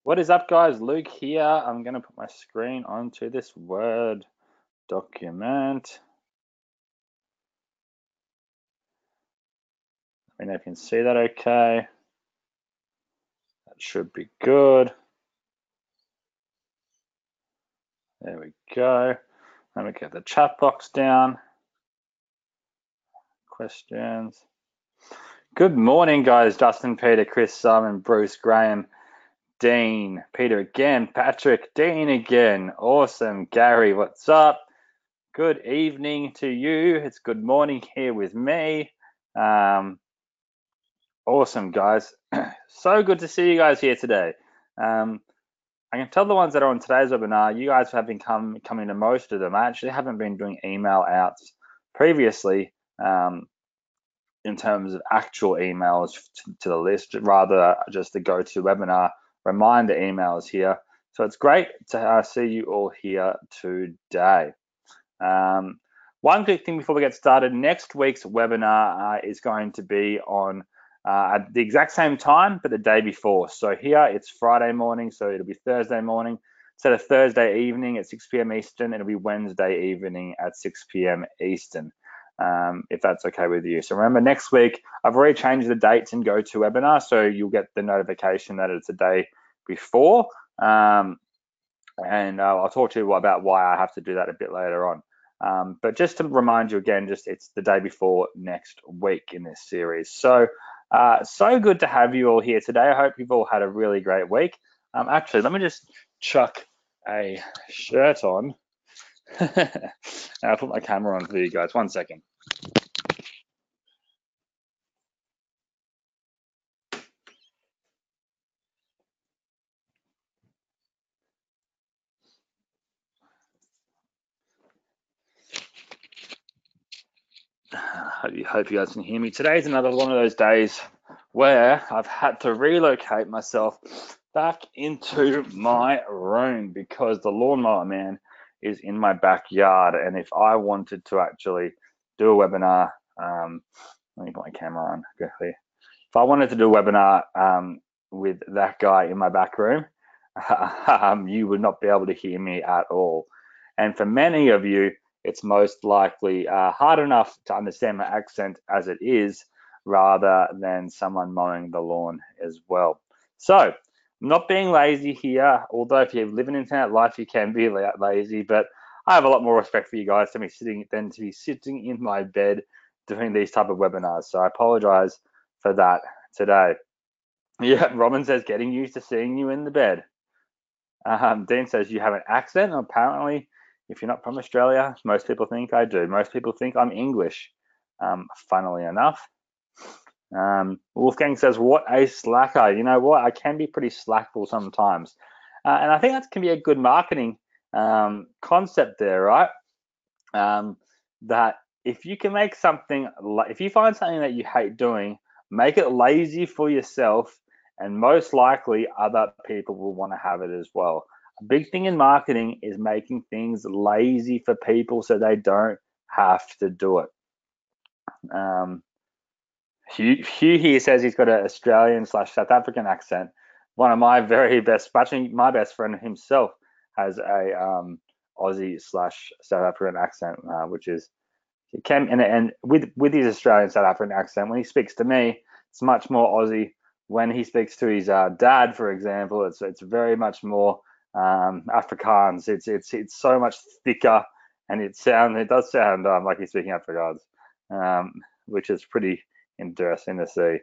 What is up, guys? Luke here. I'm going to put my screen onto this Word document. Let me know if you can see that okay. That should be good. There we go. Let me get the chat box down. Questions. Good morning, guys. Justin, Peter, Chris, Simon, Bruce, Graham, Dean, Peter again, Patrick, Dean again. Awesome. Gary, what's up? Good evening to you. It's good morning here with me. Awesome, guys. So good to see you guys here today. I can tell the ones that are on today's webinar, you guys have been coming to most of them. I actually haven't been doing email outs previously in terms of actual emails to the list, rather just the GoToWebinar reminder emails here. So it's great to see you all here today. One quick thing before we get started, next week's webinar is going to be on at the exact same time, but the day before. So here it's Friday morning, so it'll be Thursday morning. Instead of Thursday evening at 6 p.m. Eastern, it'll be Wednesday evening at 6 p.m. Eastern, if that's okay with you. So remember, next week, I've already changed the dates in GoToWebinar, so you'll get the notification that it's a day before. And I'll talk to you about why I have to do that a bit later on. But just to remind you again, it's the day before next week in this series. So good to have you all here today. I hope you've all had a really great week. Actually, let me just chuck a shirt on. And I'll put my camera on for you guys. 1 second. Hope you guys can hear me. Today's another one of those days where I've had to relocate myself back into my room because the lawnmower man is in my backyard. And if I wanted to actually do a webinar, let me put my camera on quickly. If I wanted to do a webinar with that guy in my back room, you would not be able to hear me at all. And for many of you, it's most likely hard enough to understand my accent as it is, rather than someone mowing the lawn as well. So I'm not being lazy here, although if you live an internet life, you can be lazy, but I have a lot more respect for you guys than to be sitting in my bed doing these type of webinars. So I apologize for that today. Yeah, Robin says, getting used to seeing you in the bed. Dean says, you have an accent. Apparently, if you're not from Australia, most people think I do. Most people think I'm English, funnily enough. Wolfgang says, what a slacker. You know what? I can be pretty slackful sometimes. And I think that can be a good marketing concept there, right? That if you can make something, if you find something that you hate doing, make it lazy for yourself, and most likely other people will want to have it as well. A big thing in marketing is making things lazy for people so they don't have to do it. Hugh here says he's got an Australian/South African accent. One of my very best, actually my best friend himself has a Aussie/South African accent, which is it can and with his Australian/South African accent, when he speaks to me, it's much more Aussie. When he speaks to his dad, for example, it's very much more Afrikaans. It's so much thicker, and it does sound like he's speaking Afrikaans, which is pretty interesting to see.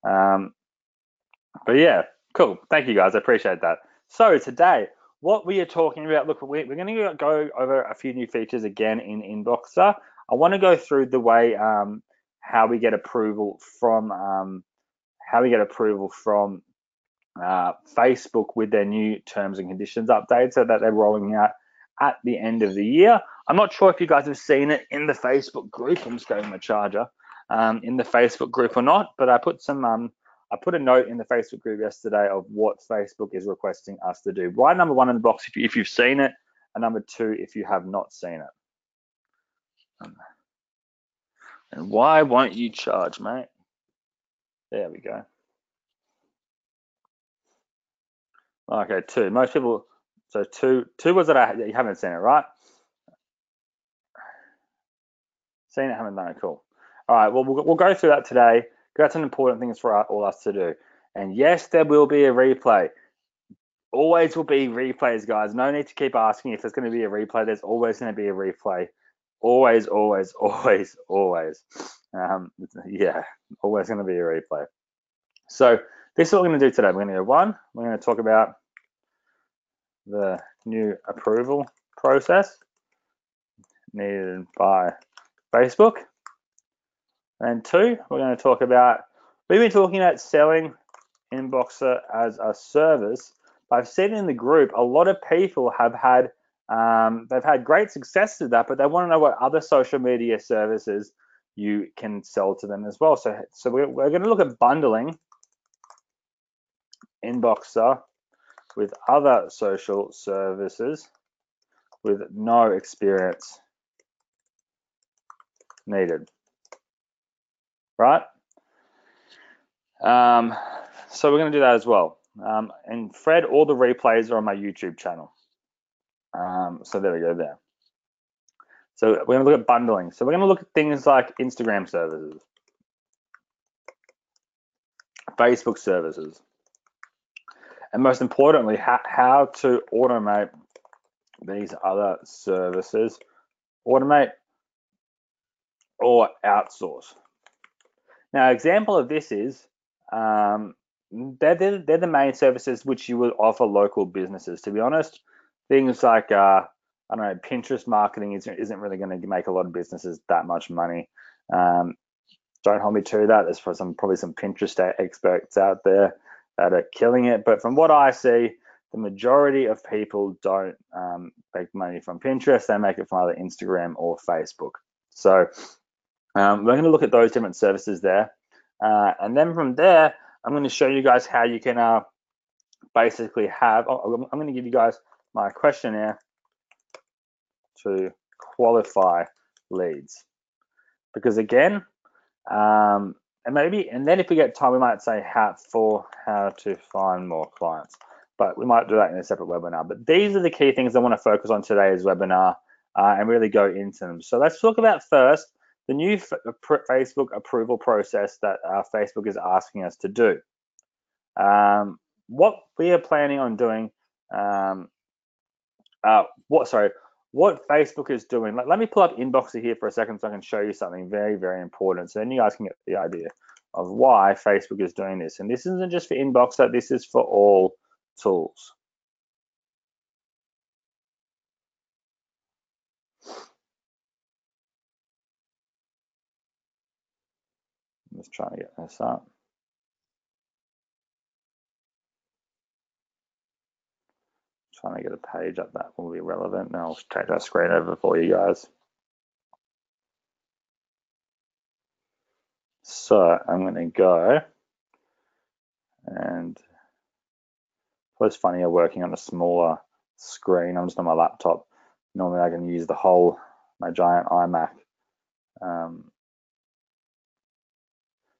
But yeah, cool. Thank you guys. I appreciate that. So today, what we are talking about, look, we're going to go over a few new features again in INBOXR. I want to go through the way how we get approval from Facebook with their new terms and conditions updates that they're rolling out at the end of the year. I'm not sure if you guys have seen it in the Facebook group. I'm just going my charger in the Facebook group or not, but I put a note in the Facebook group yesterday of what Facebook is requesting us to do. Write number 1 in the box if you've seen it, and number 2 if you have not seen it. And why won't you charge, mate? There we go. Okay, two. Most people, so two was that you haven't seen it, right? Seen it, haven't done it. Cool. All right. Well, we'll go through that today. That's an important thing for all us to do. And yes, there will be a replay. Always will be replays, guys. No need to keep asking if there's going to be a replay. There's always going to be a replay. Always, always, always, always. Yeah, always going to be a replay. So this is what we're going to do today. We're going to go one. We're going to talk about the new approval process needed by Facebook. And two, we're going to talk about, we've been talking about selling INBOXR as a service. But I've seen in the group, a lot of people have had, they've had great success with that, but they want to know what other social media services you can sell to them as well. So we're going to look at bundling INBOXR with other social services with no experience needed, right? So we're going to do that as well. And Fred, all the replays are on my YouTube channel. So there we go there. So we're going to look at bundling. So we're going to look at things like Instagram services, Facebook services, and most importantly, how to automate these other services, automate or outsource. Now, example of this is they're the main services which you would offer local businesses. To be honest, things like I don't know, Pinterest marketing isn't really going to make a lot of businesses that much money. Don't hold me to that. There's probably some Pinterest experts out there that are killing it, but from what I see, the majority of people don't make money from Pinterest. They make it from either Instagram or Facebook. So we're going to look at those different services there, and then from there, I'm going to show you guys how you can basically have. I'm going to give you guys my questionnaire to qualify leads, because again, and then if we get time, we might say how to find more clients, but we might do that in a separate webinar. But these are the key things I want to focus on today's webinar and really go into them. So let's talk about first the new Facebook approval process that Facebook is asking us to do. What we are planning on doing, what Facebook is doing. Let me pull up INBOXR here for a second so I can show you something very, very important. So then you guys can get the idea of why Facebook is doing this. And this isn't just for INBOXR, this is for all tools. I'm just trying to get this up. Trying to get a page up that will be relevant. Now I'll take that screen over for you guys. So I'm going to go, and it's funny you're working on a smaller screen. I'm just on my laptop. Normally I can use my giant iMac.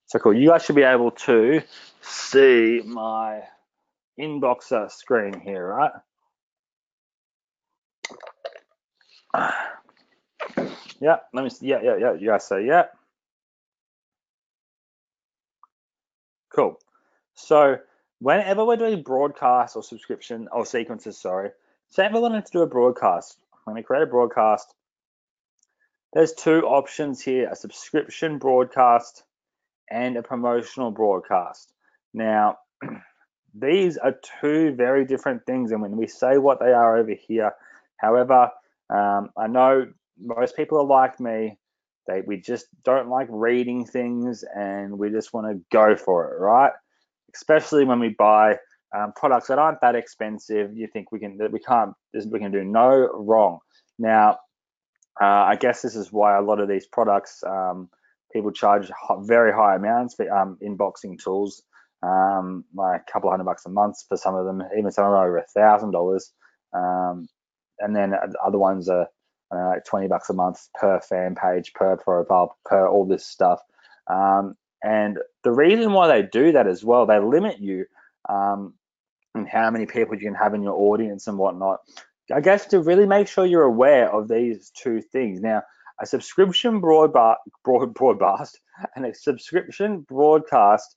So cool. You guys should be able to see my INBOXR screen here, right? Yeah, let me see. Yeah. You guys say yeah. Cool. So whenever we're doing broadcast or subscription or sequences, say if I wanted to do a broadcast, I'm going to create a broadcast. There's two options here, a subscription broadcast and a promotional broadcast. Now, these are two very different things, and when we say what they are over here, however, I know most people are like me. We just don't like reading things, and we just want to go for it, right? Especially when we buy products that aren't that expensive. You think we can do no wrong. Now, I guess this is why a lot of these products people charge very high amounts for inboxing tools, like a couple $100 a month for some of them, even some of them over $1,000. And then other ones are like $20 a month per fan page, per profile, per all this stuff. And the reason why they do that as well, they limit you and how many people you can have in your audience and whatnot. I guess to really make sure you're aware of these two things. Now, a subscription broadcast and a subscription broadcast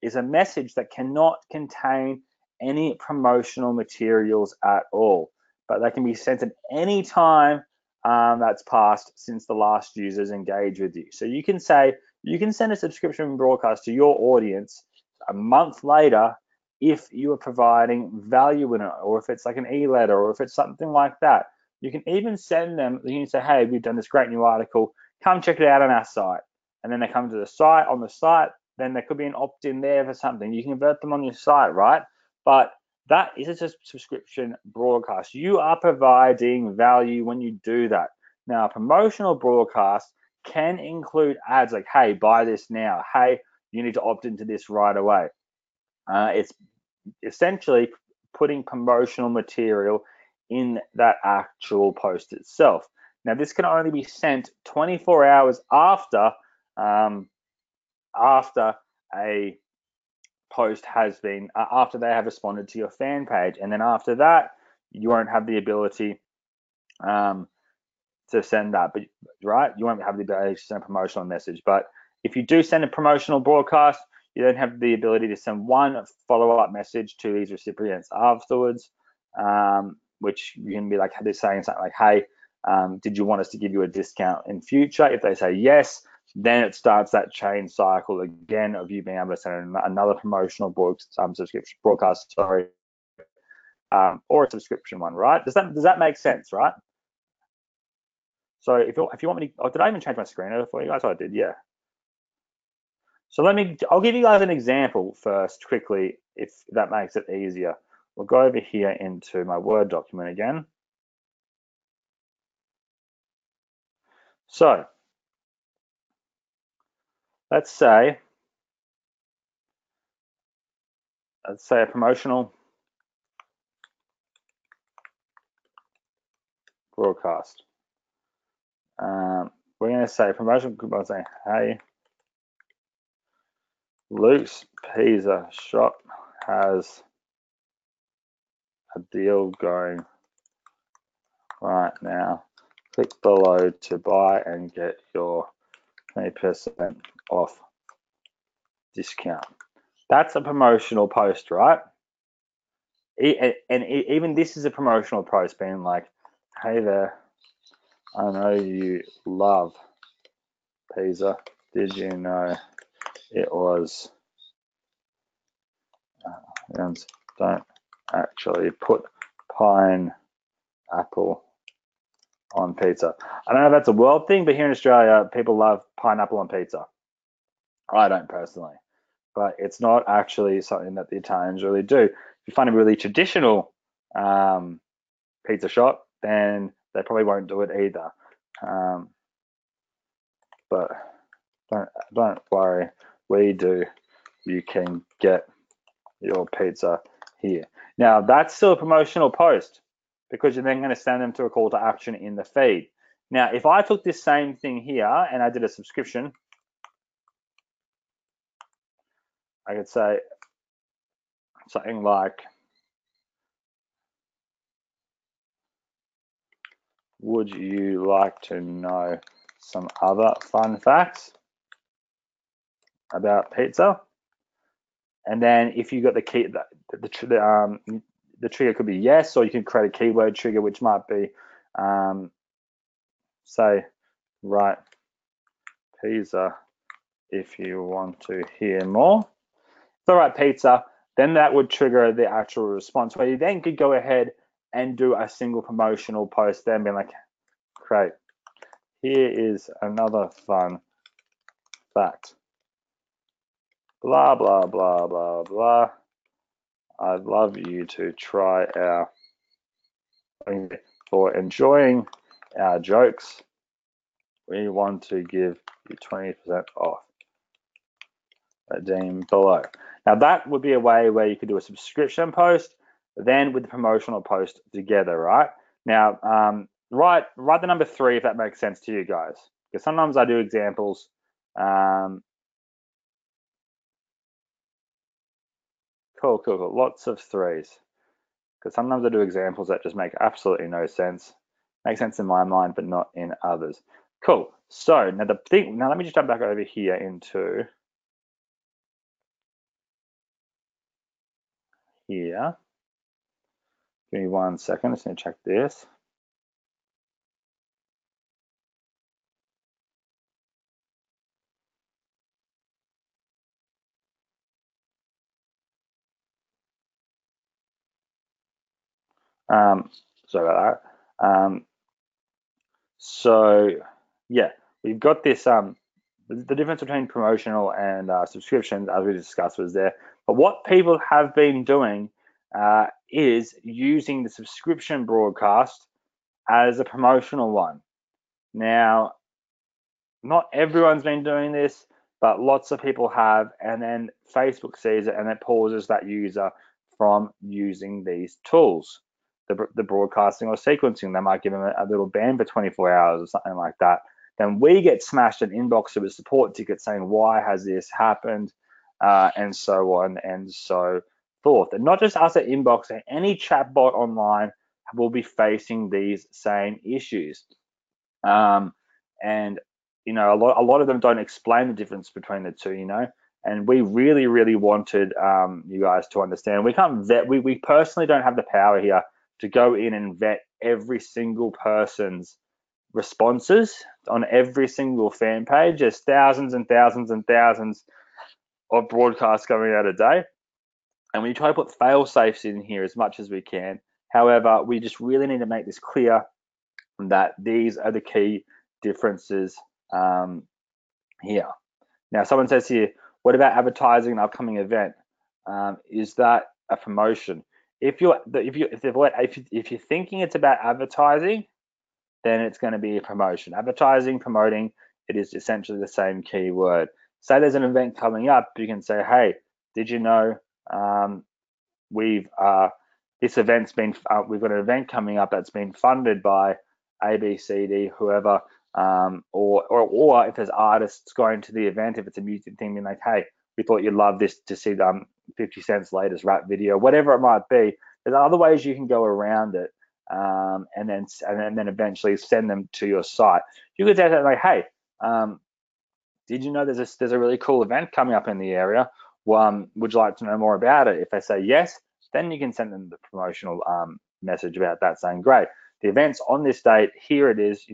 is a message that cannot contain any promotional materials at all, but they can be sent at any time that's passed since the last users engaged with you. So you can say, you can send a subscription broadcast to your audience a month later if you are providing value in it, or if it's like an e-letter, or if it's something like that. You can even send them, you can say, hey, we've done this great new article, come check it out on our site. And then they come to the site, on the site, then there could be an opt-in there for something. You can convert them on your site, right? But that is a subscription broadcast. You are providing value when you do that. Now, a promotional broadcast can include ads like, hey, buy this now. Hey, you need to opt into this right away. It's essentially putting promotional material in that actual post itself. Now, this can only be sent 24 hours after a post has been, after they have responded to your fan page, and then after that, you won't have the ability to send that, but right, you won't have the ability to send a promotional message. But if you do send a promotional broadcast, you don't have the ability to send one follow-up message to these recipients afterwards, which you can be like, they're saying something like, hey, did you want us to give you a discount in future? If they say yes, then it starts that chain cycle again of you being able to send another promotional subscription broadcast, or a subscription one, right? Does that make sense, right? So if you want me to, did I even change my screen over for you guys? Oh, I did, yeah. So I'll give you guys an example first quickly, if that makes it easier. We'll go over here into my Word document again. So let's say a promotional broadcast. We're going to say promotional broadcast saying, hey, Luke's Pizza Shop has a deal going right now. Click below to buy and get your 20% off discount. That's a promotional post, right? And even this is a promotional post, being like, hey there, I know you love pizza. Did you know it was don't actually put pineapple on pizza. I don't know if that's a world thing, but here in Australia, people love pineapple on pizza. I don't personally, but it's not actually something that the Italians really do. If you find a really traditional pizza shop, then they probably won't do it either. But don't worry, we do. You can get your pizza here. Now, that's still a promotional post, because you're then going to send them to a call to action in the feed. Now, if I took this same thing here and I did a subscription, I could say something like, would you like to know some other fun facts about pizza? And then if you got the key, the trigger could be yes, or you can create a keyword trigger, which might be, say, right, pizza, if you want to hear more. The right pizza, then that would trigger the actual response, where you then could go ahead and do a single promotional post, then being like, great, here is another fun fact. Blah, blah, blah, blah, blah. I'd love you to try our, for enjoying our jokes, we want to give you 20% off. Redeem below. Now that would be a way where you could do a subscription post, then with the promotional post together, right? Now, write the number 3 if that makes sense to you guys, because sometimes I do examples. Cool, cool, cool. Lots of threes. Because sometimes I do examples that just make absolutely no sense. Make sense in my mind, but not in others. Cool. So now let me just jump back over here into here. Give me 1 second. I'm just going to check this. Sorry about that. So yeah, we've got this. The difference between promotional and subscriptions, as we discussed, was there. But what people have been doing is using the subscription broadcast as a promotional one. Now, not everyone's been doing this, but lots of people have, and then Facebook sees it and it pauses that user from using these tools, the broadcasting or sequencing. They might give them a little ban for 24 hours or something like that. Then we get smashed an inbox with a support ticket saying, why has this happened? And so on and so forth. And not just us at INBOXR, any chatbot online will be facing these same issues. And a lot of them don't explain the difference between the two, and we really, really wanted you guys to understand. We can't vet, we personally don't have the power here to go in and vet every single person's responses on every single fan page. There's thousands and thousands and thousands of broadcasts going out a day, and we try to put fail safes in here as much as we can. However, we just really need to make this clear that these are the key differences here. Now, someone says here, what about advertising an upcoming event? Is that a promotion? If you're thinking it's about advertising, then it's going to be a promotion. Advertising, promoting, it is essentially the same keyword. Say there's an event coming up, you can say, hey, did you know we've got an event coming up that's been funded by ABCD, whoever, or if there's artists going to the event, if it's a music thing, being like, hey, we thought you'd love this to see 50 Cent's latest rap video, whatever it might be. There's other ways you can go around it, and then eventually send them to your site. You could say that like, hey, did you know there's a really cool event coming up in the area? Would you like to know more about it? If they say yes, then you can send them the promotional message about that, saying, great, the event's on this date, here it is,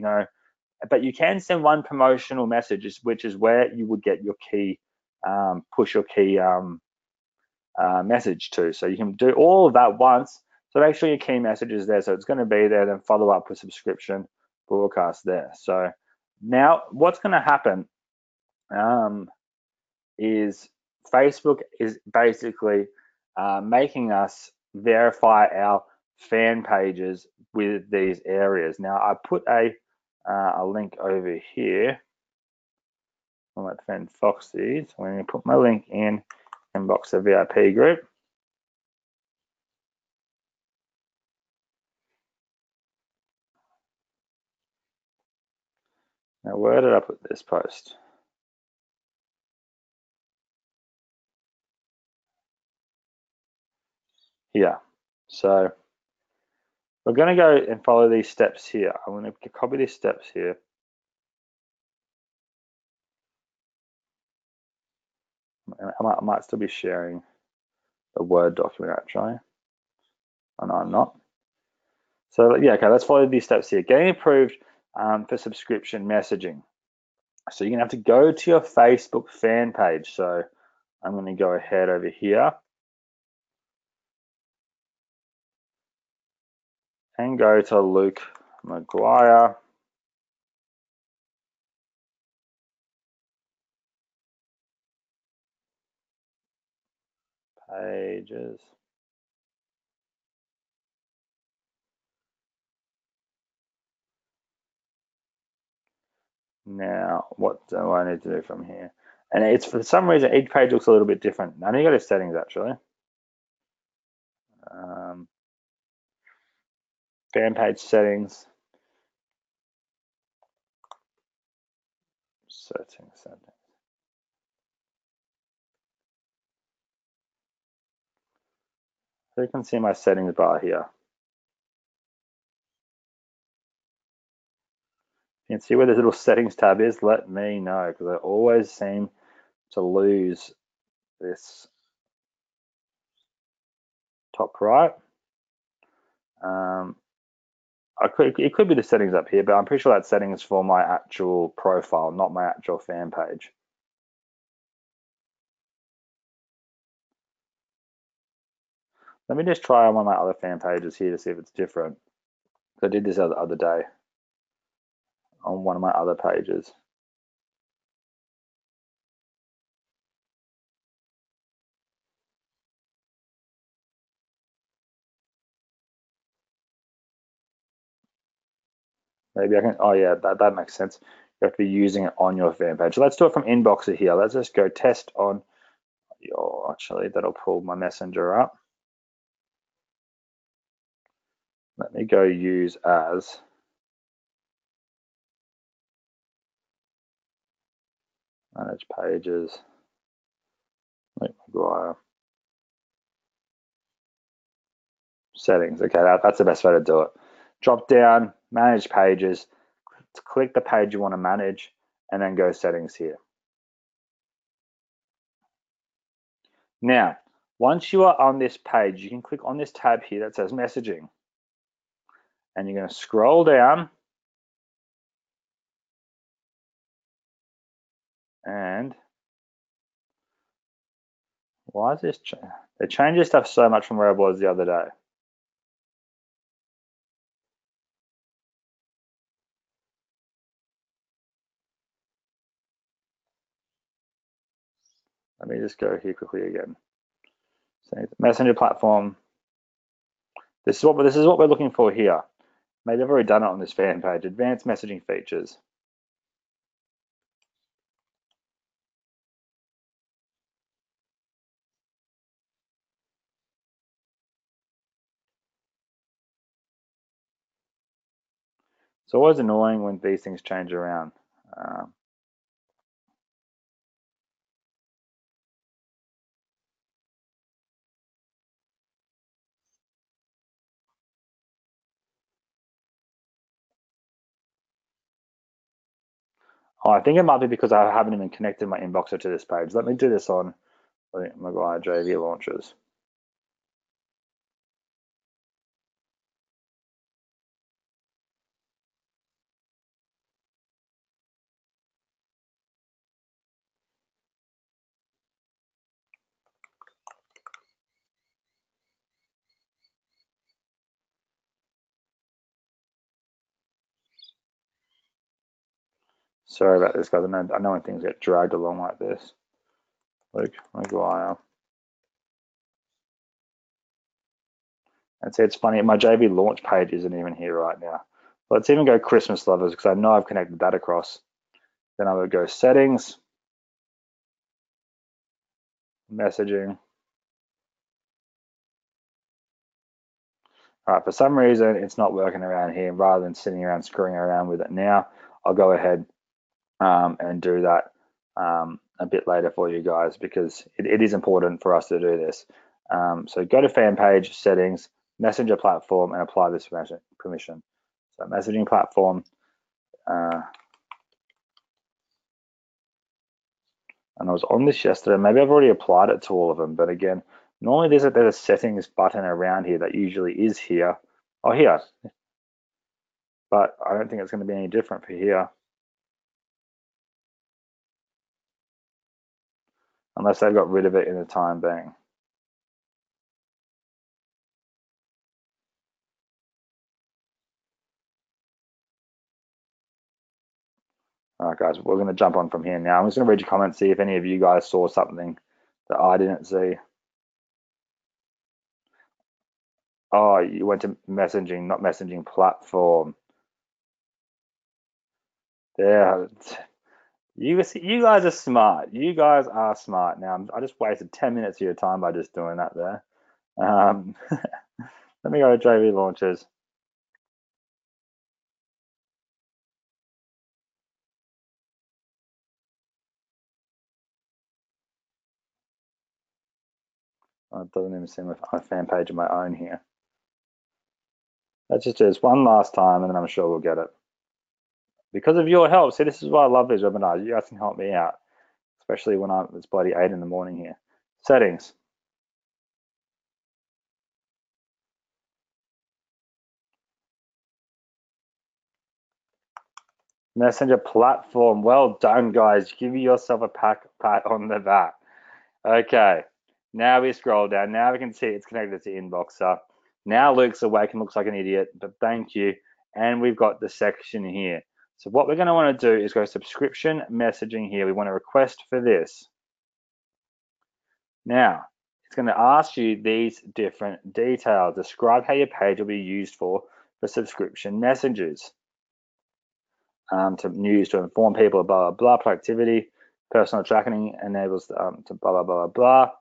but you can send one promotional message, which is where you would get your key, push your key message to. So you can do all of that once. So make sure your key message is there. So it's going to be there, then follow up with subscription broadcast there. So now what's going to happen is Facebook is basically making us verify our fan pages with these areas. Now I put a link over here on my friend Foxy. So I'm going to put my link in INBOXR VIP group. Now where did I put this post? Here. So we're going to go and follow these steps here. I'm going to copy these steps here. I might still be sharing a Word document actually. Oh, no, I'm not. So yeah, okay, let's follow these steps here. Getting approved for subscription messaging. So you're gonna have to go to your Facebook fan page. So I'm gonna go ahead over here and go to Luke McGuire. Pages. Now, what do I need to do from here? And it's, for some reason, each page looks a little bit different. I need to go to settings actually. Fan page settings. Settings. So you can see my settings bar here. You can see where this little settings tab is. Let me know, because I always seem to lose this top right. It could be the settings up here, but I'm pretty sure that settings for my actual profile, not my actual fan page. Let me just try on one of my other fan pages here to see if it's different. I did this the other day on one of my other pages. Maybe I can, oh yeah, that makes sense. You have to be using it on your fan page. So let's do it from INBOXR here. Let's just go test on your, actually, that'll pull my messenger up. Let me go use as. Manage pages. McGuire. Settings. Okay, that's the best way to do it. Drop down, manage pages, click the page you want to manage, and then go settings here. Now, once you are on this page, you can click on this tab here that says messaging. And you're going to scroll down. And why is this? They changed this stuff so much from where it was the other day. Let me just go here quickly again. So messenger platform. This is what we're looking for here. Maybe I've already done it on this fan page. Advanced messaging features. It's always annoying when these things change around. Oh, I think it might be because I haven't even connected my INBOXR to this page. Let me do this on McGuire JV launches. Sorry about this, guys. I know when things get dragged along like this. Luke McGuire. And see, it's funny, my JV launch page isn't even here right now. Let's even go Christmas lovers, because I know I've connected that across. Then I would go settings, messaging. All right, for some reason, it's not working around here. Rather than sitting around screwing around with it now, I'll go ahead and do that a bit later for you guys, because it is important for us to do this. So go to fan page, settings, messenger platform, and apply this permission. So messaging platform. And I was on this yesterday. Maybe I've already applied it to all of them, but again, normally there's a settings button around here that usually is here. Oh, here. But I don't think it's going to be any different for here. Unless they've got rid of it in the time being. All right, guys, we're going to jump on from here now. I'm just going to read your comments, see if any of you guys saw something that I didn't see. Oh, you went to messaging, not messaging platform. Yeah, you guys are smart. You guys are smart. Now, I just wasted 10 minutes of your time by just doing that there. Let me go to JV launches. Oh, it doesn't even seem like a fan page of my own here. Let's just do this one last time, and then I'm sure we'll get it. Because of your help, see, this is why I love these webinars. You guys can help me out, especially when it's bloody 8 in the morning here. Settings. Messenger platform. Well done, guys. Give yourself a pat on the back. Okay. Now we scroll down. Now we can see it's connected to INBOXR. Now Luke's awake and looks like an idiot, but thank you. And we've got the section here. So what we're going to want to do is go subscription messaging here. We want to request for this. Now, it's going to ask you these different details. Describe how your page will be used for subscription messages. To use to inform people blah, blah, blah, productivity, personal tracking enables to blah, blah, blah, blah.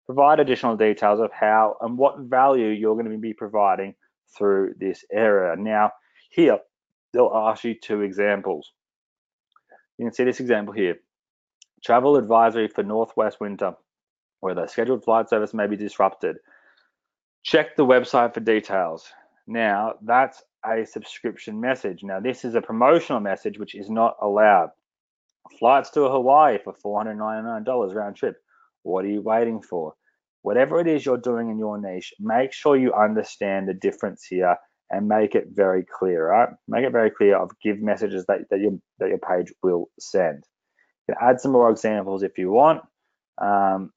Provide additional details of how and what value you're going to be providing through this area. Now, here, they'll ask you 2 examples. You can see this example here. Travel advisory for Northwest winter, where the scheduled flight service may be disrupted. Check the website for details. Now, that's a subscription message. Now, this is a promotional message, which is not allowed. Flights to Hawaii for $499 round trip. What are you waiting for? Whatever it is you're doing in your niche, make sure you understand the difference here and make it very clear, right? Make it very clear of give messages that your page will send. You can add some more examples if you want. And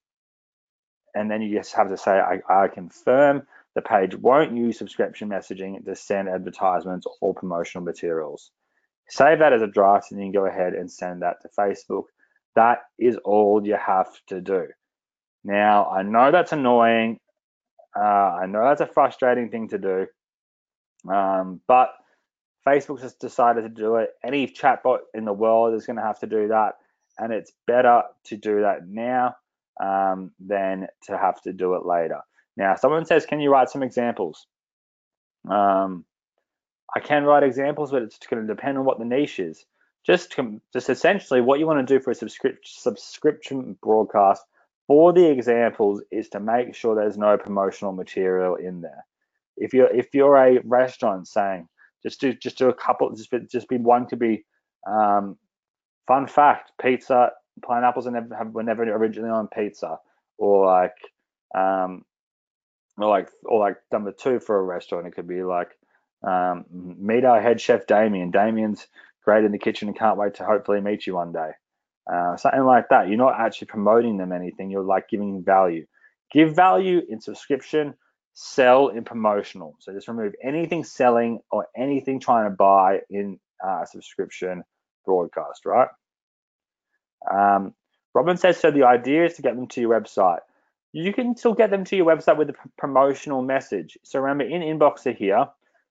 then you just have to say, I confirm the page won't use subscription messaging to send advertisements or promotional materials. Save that as a draft and you can go ahead and send that to Facebook. That is all you have to do. Now, I know that's annoying. I know that's a frustrating thing to do. But Facebook has decided to do it. Any chatbot in the world is going to have to do that. And it's better to do that now than to have to do it later. Now, someone says, can you write some examples? I can write examples, but it's going to depend on what the niche is. Just essentially what you want to do for a subscription broadcast for the examples is to make sure there's no promotional material in there. If you're a restaurant saying, just do a couple, just be one could be fun fact, pizza, pineapples were never originally on pizza, or like number 2 for a restaurant, it could be like meet our head chef Damien. Damien's great in the kitchen and can't wait to hopefully meet you one day. Something like that. You're not actually promoting them anything. You're like giving value. Give value in subscription, sell in promotional. So just remove anything selling or anything trying to buy in subscription broadcast, right? Robin says, so the idea is to get them to your website. You can still get them to your website with a promotional message. So remember, in INBOXR here,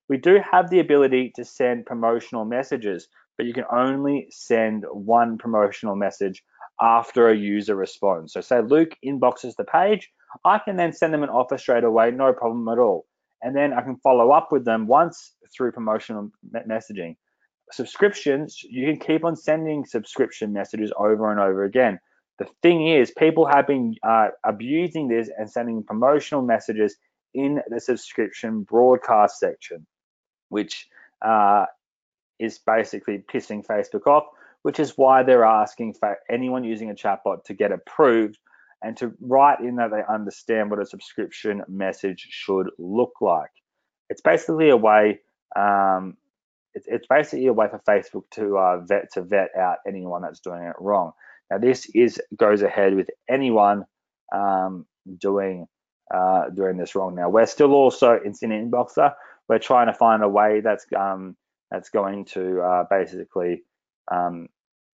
we do have the ability to send promotional messages, but you can only send one promotional message after a user responds. So say Luke inboxes the page, I can then send them an offer straight away, no problem at all. And then I can follow up with them once through promotional messaging. Subscriptions, you can keep on sending subscription messages over and over again. The thing is, people have been abusing this and sending promotional messages in the subscription broadcast section, which is basically pissing Facebook off, which is why they're asking for anyone using a chatbot to get approved and to write in that they understand what a subscription message should look like. It's basically a way. It's basically a way for Facebook to vet out anyone that's doing it wrong. Now, this goes ahead with anyone doing this wrong. Now, we're still also in INBOXR. We're trying to find a way that's going to basically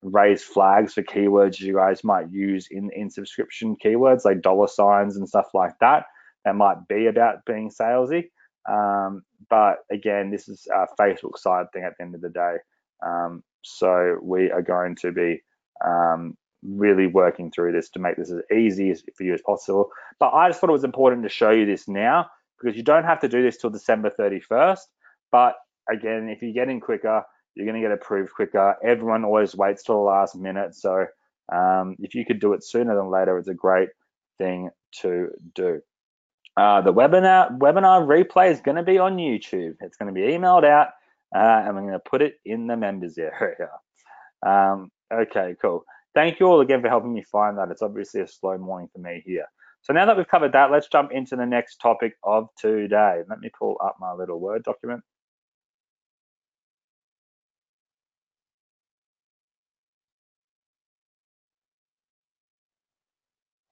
raise flags for keywords you guys might use in subscription keywords like $ and stuff like that. That might be about being salesy. But again, this is a Facebook side thing at the end of the day. So we are going to be really working through this to make this as easy for you as possible. But I just thought it was important to show you this now, because you don't have to do this till December 31st. But again, if you get in quicker, you're going to get approved quicker. Everyone always waits till the last minute. So if you could do it sooner than later, it's a great thing to do. The webinar replay is going to be on YouTube. It's going to be emailed out, and we're going to put it in the members area. Okay, cool. Thank you all again for helping me find that. It's obviously a slow morning for me here. So now that we've covered that, let's jump into the next topic of today. Let me pull up my little Word document.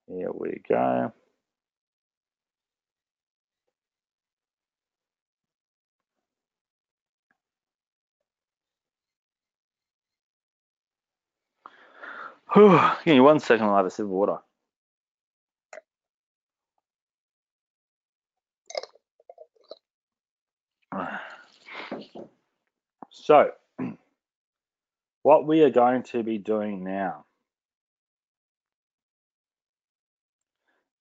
Here we go. Give me 1 second, I'll have a sip of water. So, what we are going to be doing now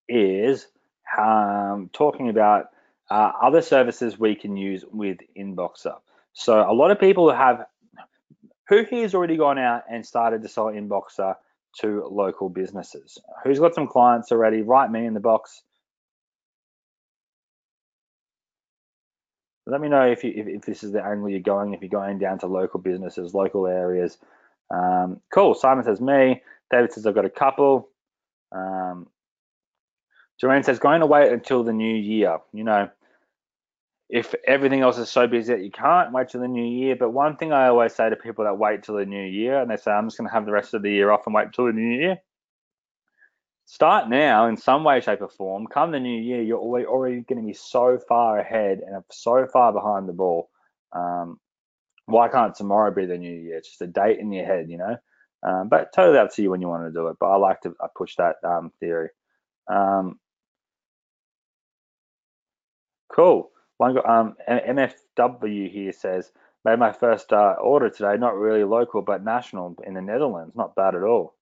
is talking about other services we can use with INBOXR. So a lot of people who here's already gone out and started to sell INBOXR to local businesses? Who's got some clients already? Write me in the box. Let me know if this is the angle you're going, if you're going down to local businesses, local areas. Cool, Simon says me. David says I've got a couple. Joanne says going to wait until the new year. You know, if everything else is so busy that you can't wait till the new year. But one thing I always say to people that wait till the new year and they say, I'm just going to have the rest of the year off and wait till the new year. Start now in some way, shape or form. Come the new year, you're already going to be so far ahead and so far behind the ball. Why can't tomorrow be the new year? It's just a date in your head, you know? But totally up to you when you want to do it. But I like to push that theory. Cool. MFW here says, made my first order today, not really local, but national in the Netherlands. Not bad at all.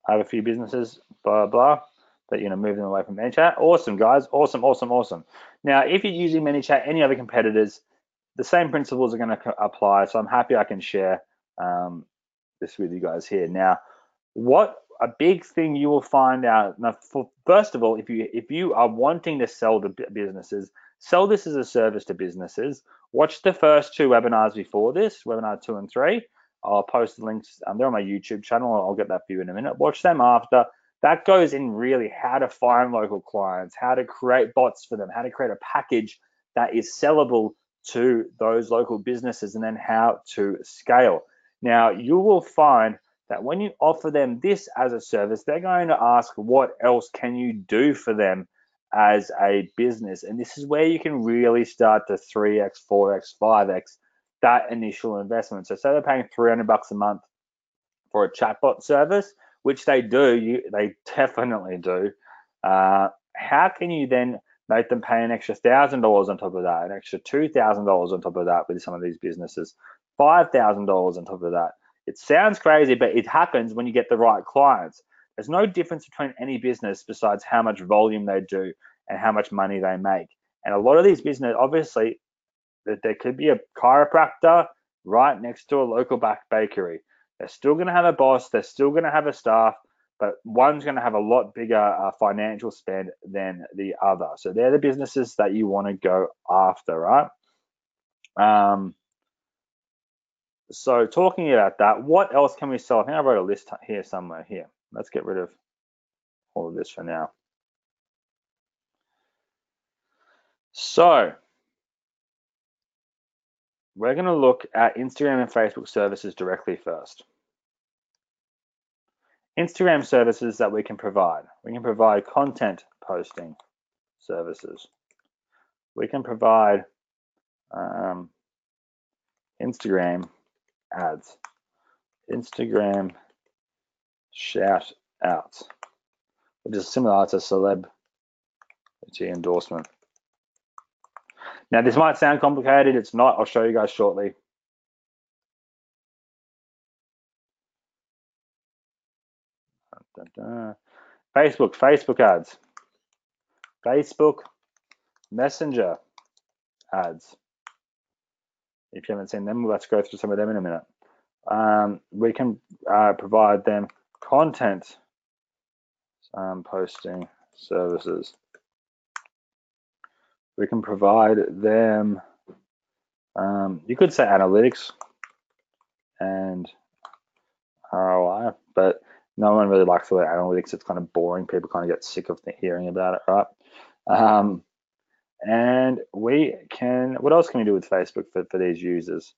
I have a few businesses, blah, blah, but, you know, moving away from ManyChat. Awesome, guys. Awesome, awesome, awesome. Now, if you're using ManyChat, any other competitors, the same principles are going to apply. So I'm happy I can share this with you guys here. Now, what a big thing you will find out. Now, first of all, if you are wanting to sell to businesses, sell this as a service to businesses. Watch the first 2 webinars before this, webinar 2 and 3. I'll post the links. They're on my YouTube channel. I'll get that for you in a minute. Watch them after. That goes in really how to find local clients, how to create bots for them, how to create a package that is sellable to those local businesses, and then how to scale. Now, you will find that when you offer them this as a service, they're going to ask what else can you do for them as a business. And this is where you can really start to 3x, 4x, 5x that initial investment. So say they're paying $300 a month for a chatbot service, which they do, they definitely do. How can you then make them pay an extra $1,000 on top of that, an extra $2,000 on top of that with some of these businesses, $5,000 on top of that? It sounds crazy, but it happens when you get the right clients. There's no difference between any business besides how much volume they do and how much money they make. And a lot of these businesses, obviously, that there could be a chiropractor right next to a local bakery. They're still going to have a boss. They're still going to have a staff, but one's going to have a lot bigger financial spend than the other. So they're the businesses that you want to go after, right? So talking about that, what else can we sell? I think I wrote a list here somewhere here. Let's get rid of all of this for now. So we're going to look at Instagram and Facebook services directly first. Instagram services that we can provide. We can provide content posting services. We can provide Instagram ads, Instagram shout outs, which is similar to celebrity endorsement. Now, this might sound complicated. It's not. I'll show you guys shortly. Facebook ads, Facebook Messenger ads. If you haven't seen them, let's go through some of them in a minute. We can provide them content posting services. We can provide them, you could say analytics and ROI, but no one really likes the word analytics. It's kind of boring. People kind of get sick of hearing about it, right? And we can, what else can we do with Facebook for these users?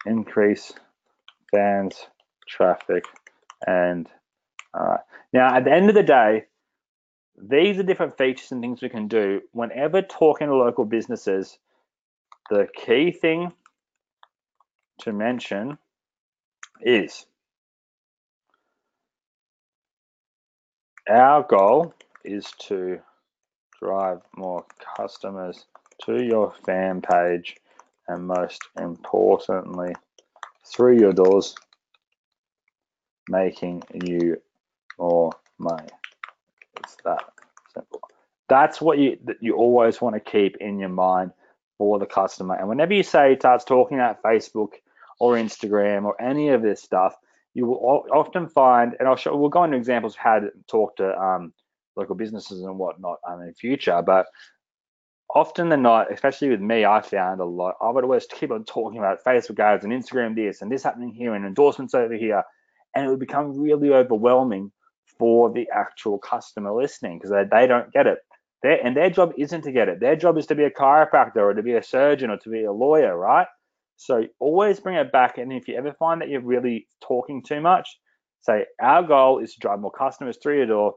Increase fans, traffic, and all right. Now, at the end of the day, these are different features and things we can do. Whenever talking to local businesses, the key thing to mention is our goal is to drive more customers to your fan page, and most importantly, through your doors, making you more money. It's that simple. That's what you always want to keep in your mind for the customer. And whenever you say starts talking about Facebook or Instagram or any of this stuff, you will often find, and we'll go into examples of how to talk to local businesses and whatnot in the future. But often than not, especially with me, I found a lot. I would always keep on talking about Facebook ads and Instagram this and this happening here and endorsements over here, and it would become really overwhelming for the actual customer listening because they don't get it. Their job isn't to get it. Their job is to be a chiropractor or to be a surgeon or to be a lawyer, right? So always bring it back. And if you ever find that you're really talking too much, say our goal is to drive more customers through your door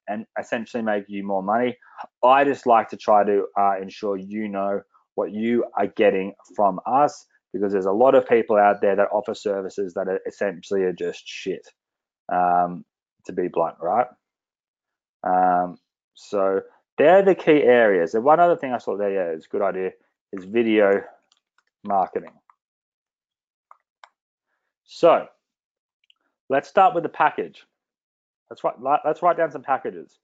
and essentially make you more money. I just like to try to ensure you know what you are getting from us, because there's a lot of people out there that offer services that are essentially just shit, to be blunt, right? So they're the key areas. And one other thing I saw there, yeah, it's a good idea, is video marketing. So let's start with the package. Let's write down some packages.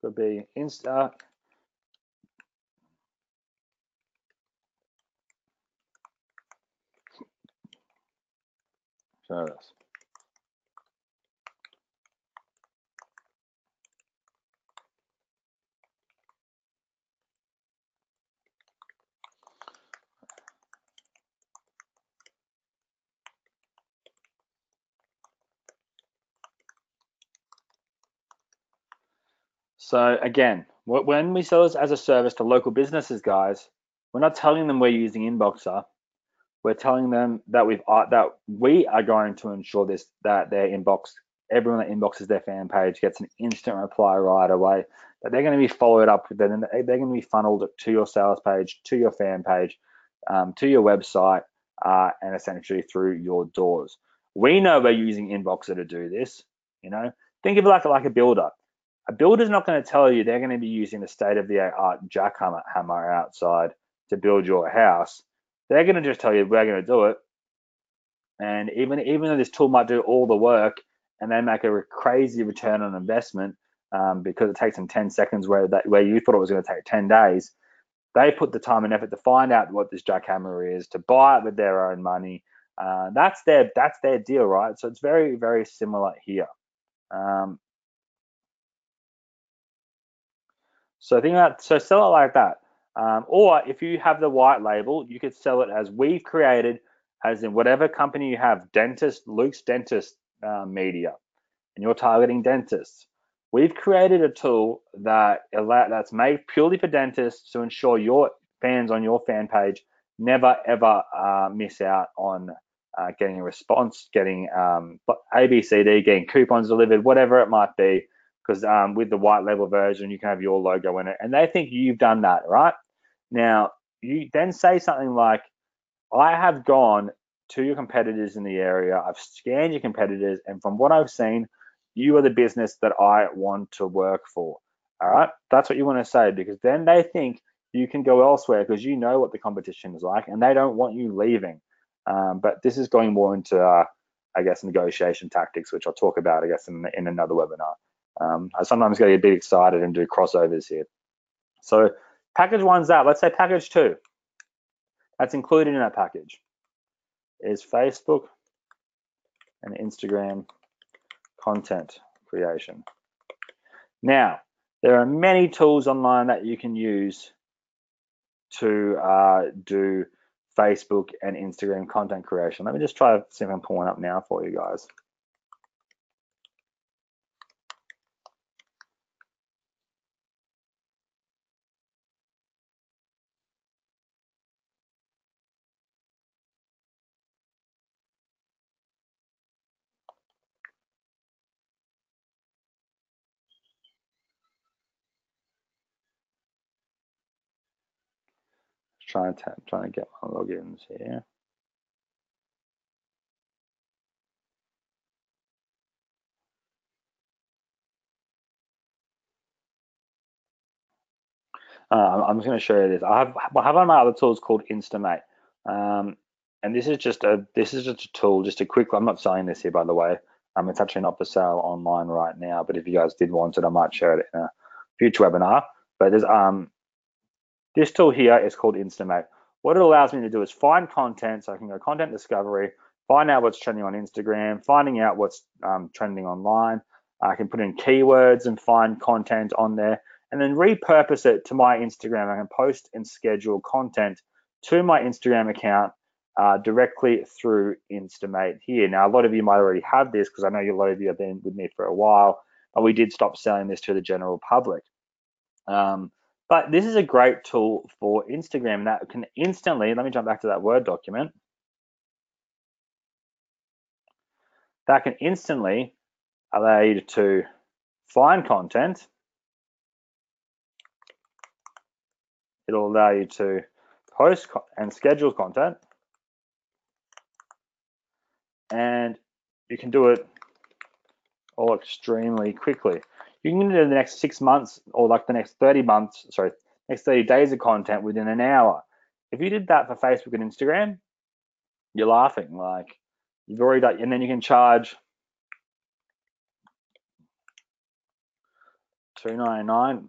Could be Insta. Service. So again, when we sell this as a service to local businesses, guys, we're not telling them we're using INBOXR. We're telling them that we are going to ensure that their inbox, everyone that inboxes their fan page gets an instant reply right away. That they're going to be followed up, then they're going to be funneled to your sales page, to your fan page, to your website, and essentially through your doors. We know we're using INBOXR to do this. You know, think of it like a builder. A builder's not going to tell you they're going to be using the state-of-the-art jackhammer outside to build your house. They're going to just tell you we're going to do it. And even though this tool might do all the work and they make a crazy return on investment because it takes them 10 seconds where you thought it was going to take 10 days, they put the time and effort to find out what this jackhammer is, to buy it with their own money. That's their deal, right? So it's very, very similar here. So sell it like that. Or if you have the white label, you could sell it as we've created, as in whatever company you have, Luke's Dentist Media, and you're targeting dentists. We've created a tool that's made purely for dentists to ensure your fans on your fan page never ever miss out on getting a response, getting ABCD, getting coupons delivered, whatever it might be. Because with the white label version, you can have your logo in it, and they think you've done that, right? Now, you then say something like, I have gone to your competitors in the area, I've scanned your competitors, and from what I've seen, you are the business that I want to work for. All right, that's what you want to say, because then they think you can go elsewhere because you know what the competition is like, and they don't want you leaving. But this is going more into, I guess, negotiation tactics, which I'll talk about, I guess, in another webinar. I sometimes get a bit excited and do crossovers here. So package one's that. Let's say package two. that's included in that package is Facebook and Instagram content creation. Now, there are many tools online that you can use to do Facebook and Instagram content creation. Let me just try to see if I can pull one up now for you guys. Trying to get my logins here. I'm just going to show you this. I have one of my other tools called Instamate, and this is just a tool, just a quick. I'm not selling this here, by the way. It's actually not for sale online right now. But if you guys did want it, I might share it in a future webinar. But there's this tool here is called Instamate. What it allows me to do is find content, so I can go content discovery, find out what's trending on Instagram, finding out what's trending online. I can put in keywords and find content on there, and then repurpose it to my Instagram. I can post and schedule content to my Instagram account directly through Instamate here. Now, a lot of you might already have this because I know a lot of you have been with me for a while, but we did stop selling this to the general public. But this is a great tool for Instagram that can instantly, let me jump back to that Word document, that can instantly allow you to find content. It'll allow you to post and schedule content. And you can do it all extremely quickly. You can do the next 6 months or like the next 30 months, sorry, next 30 days of content within an hour. If you did that for Facebook and Instagram, you're laughing. Like you've already done, and then you can charge $2.99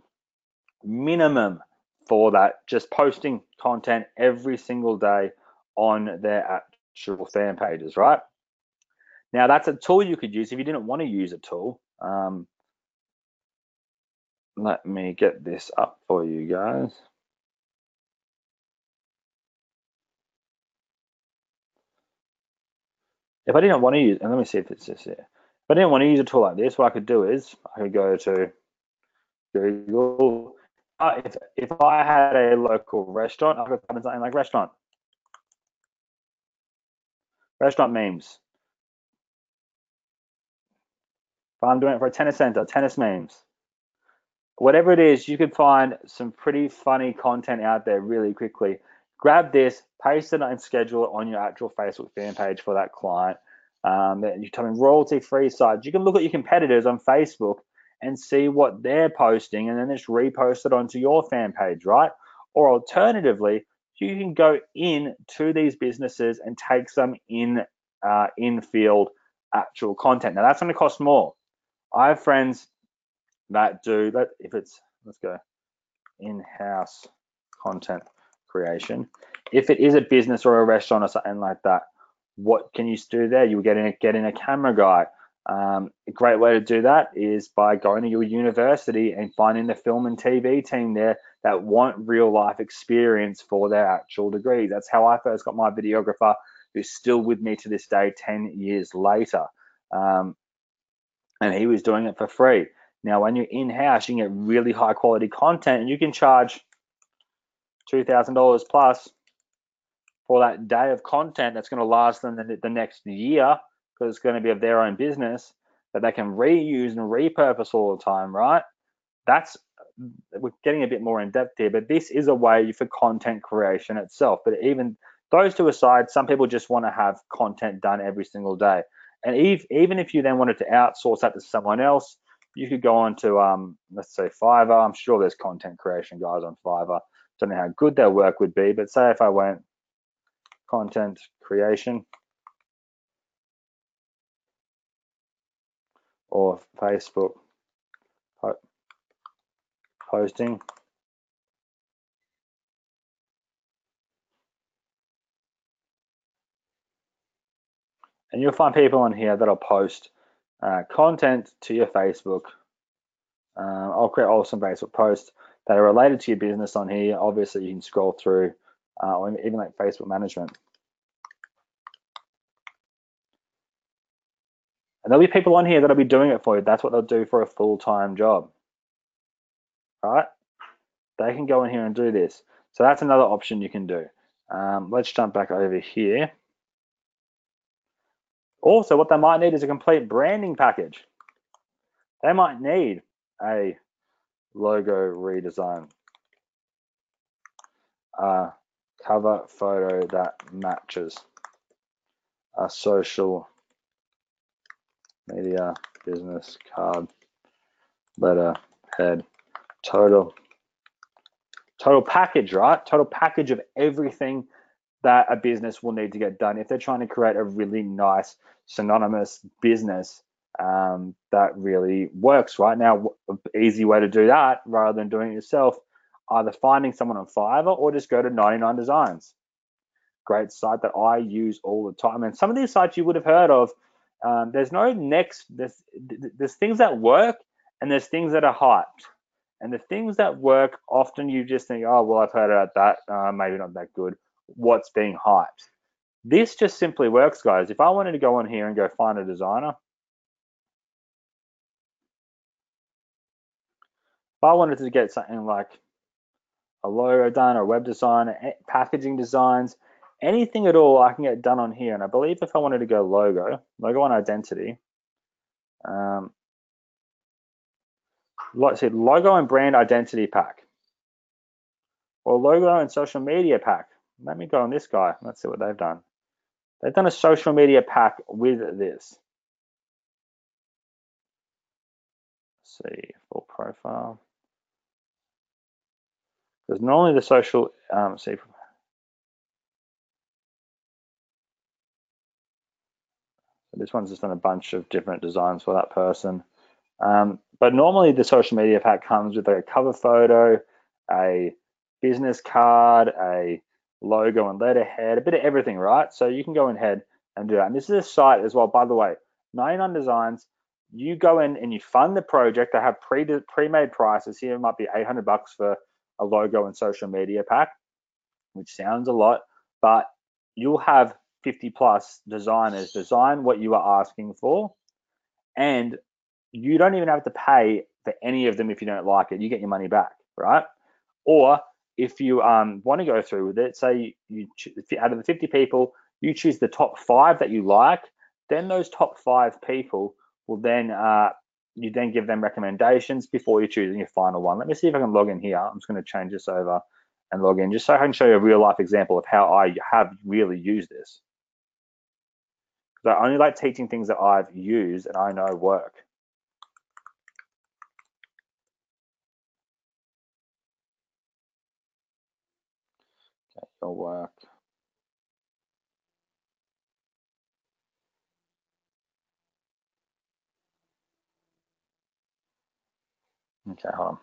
minimum for that, just posting content every single day on their actual fan pages, right? Now that's a tool you could use if you didn't want to use a tool. Let me get this up for you guys. If I didn't want to use, and let me see if it's this here. If I didn't want to use a tool like this, what I could do is I could go to Google. If I had a local restaurant, I could type in something like restaurant memes. If I'm doing it for a tennis center, tennis memes. Whatever it is, you could find some pretty funny content out there really quickly. Grab this, paste it and schedule it on your actual Facebook fan page for that client. You're talking royalty-free sites. You can look at your competitors on Facebook and see what they're posting and then just repost it onto your fan page, right? Or alternatively, you can go in to these businesses and take some in-field actual content. Now that's going to cost more. I have friends that do that. If it's, let's go, in-house content creation. If it is a business or a restaurant or something like that, what can you do there? You get in a camera guy. A great way to do that is by going to your university and finding the film and TV team there that want real life experience for their actual degree. That's how I first got my videographer, who's still with me to this day 10 years later. And he was doing it for free. Now, when you're in-house, you can get really high quality content and you can charge $2,000 plus for that day of content that's going to last them the next year because it's going to be of their own business that they can reuse and repurpose all the time, right? We're getting a bit more in depth here, but this is a way for content creation itself. But even those two aside, some people just want to have content done every single day. And even if you then wanted to outsource that to someone else, you could go on to, let's say Fiverr. I'm sure there's content creation guys on Fiverr. Don't know how good their work would be, but say if I went content creation or Facebook posting, And you'll find people on here that'll post content to your Facebook. I'll create awesome Facebook posts that are related to your business on here. Obviously, you can scroll through, or even like Facebook management. And there'll be people on here that'll be doing it for you. That's what they'll do for a full-time job, right? They can go in here and do this. So that's another option you can do. Let's jump back over here. Also, what they might need is a complete branding package. They might need a logo redesign, a cover photo that matches, a social media business card, letter, head, total package, right? Total package of everything that a business will need to get done if they're trying to create a really nice synonymous business that really works. Right now, an easy way to do that rather than doing it yourself, either finding someone on Fiverr or just go to 99 Designs. Great site that I use all the time. And some of these sites you would have heard of. There's no next. There's things that work and there's things that are hyped. And the things that work, often you just think, oh, well, I've heard about that. Maybe not that good. What's being hyped? This just simply works, guys. If I wanted to go on here and go find a designer, if I wanted to get something like a logo done or a web design, packaging designs, anything at all, I can get done on here. And I believe if I wanted to go logo and identity, let's see, logo and brand identity pack, or logo and social media pack. Let me go on this guy. Let's see what they've done. They've done a social media pack with this. Let's see, full profile. Because normally the social, see, this one's just done a bunch of different designs for that person. But normally the social media pack comes with a cover photo, a business card, a logo and letterhead, a bit of everything, right? So you can go ahead and do that. And this is a site as well, by the way, 99 Designs. You go in and you fund the project. They have pre-made prices here. It might be $800 for a logo and social media pack, which sounds a lot, but you'll have 50 plus designers design what you are asking for, and you don't even have to pay for any of them if you don't like it. You get your money back, right? Or if you want to go through with it, say you out of the 50 people, you choose the top 5 that you like, then those top 5 people will then you then give them recommendations before you're choosing your final one. Let me see if I can log in here. I'm just going to change this over and log in just so I can show you a real life example of how I have really used this. Because I only like teaching things that I've used and I know work. Okay, it'll work. Okay, hold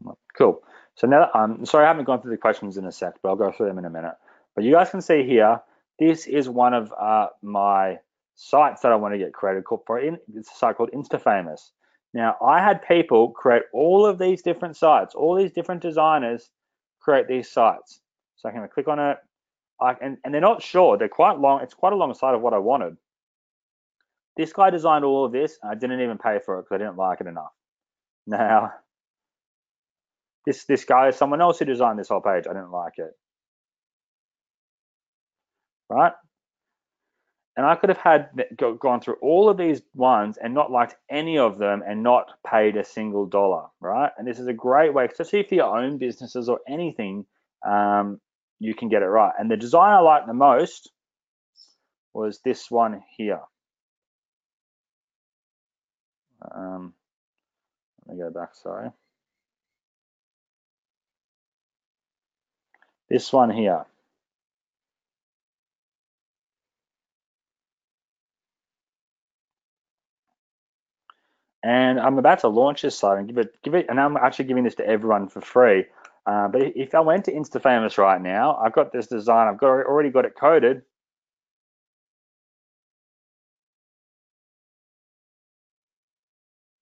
on. Cool. So now, sorry, I haven't gone through the questions in a sec, but I'll go through them in a minute. But you guys can see here, this is one of my sites that I want to get created for. It's a site called InstaFamous. Now, I had people create all of these different sites, all these different designers create these sites. So I can click on it, and they're not short. They're quite long. It's quite a long site of what I wanted. This guy designed all of this, and I didn't even pay for it because I didn't like it enough. Now, this guy is someone else who designed this whole page. I didn't like it, right? And I could have gone through all of these ones and not liked any of them and not paid a single dollar, right? And this is a great way, especially for your own businesses or anything, you can get it right. And the design I liked the most was this one here. Let me go back, sorry. This one here. And I'm about to launch this site and give it, and I'm actually giving this to everyone for free. But if I went to InstaFamous right now, I've got this design, already got it coded.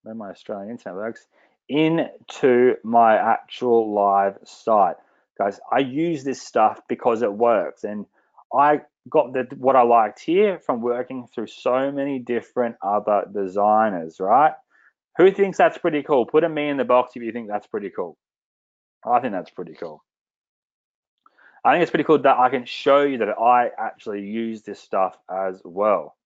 Where my Australian internet works, into my actual live site. Guys, I use this stuff because it works, and I got what I liked here from working through so many different other designers, right? Who thinks that's pretty cool? Put a me in the box if you think that's pretty cool. I think that's pretty cool. I think it's pretty cool that I can show you that I actually use this stuff as well.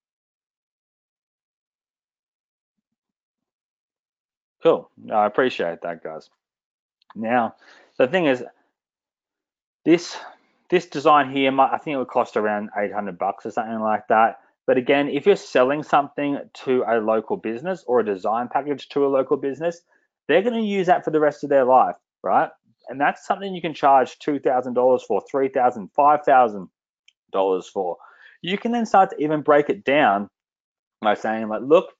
Cool. I appreciate that, guys. Now, the thing is, this this design here, I think it would cost around 800 bucks or something like that. But again, if you're selling something to a local business or a design package to a local business, they're going to use that for the rest of their life, right? And that's something you can charge $2,000 for, $3,000, $5,000 for. You can then start to even break it down by saying, like, look,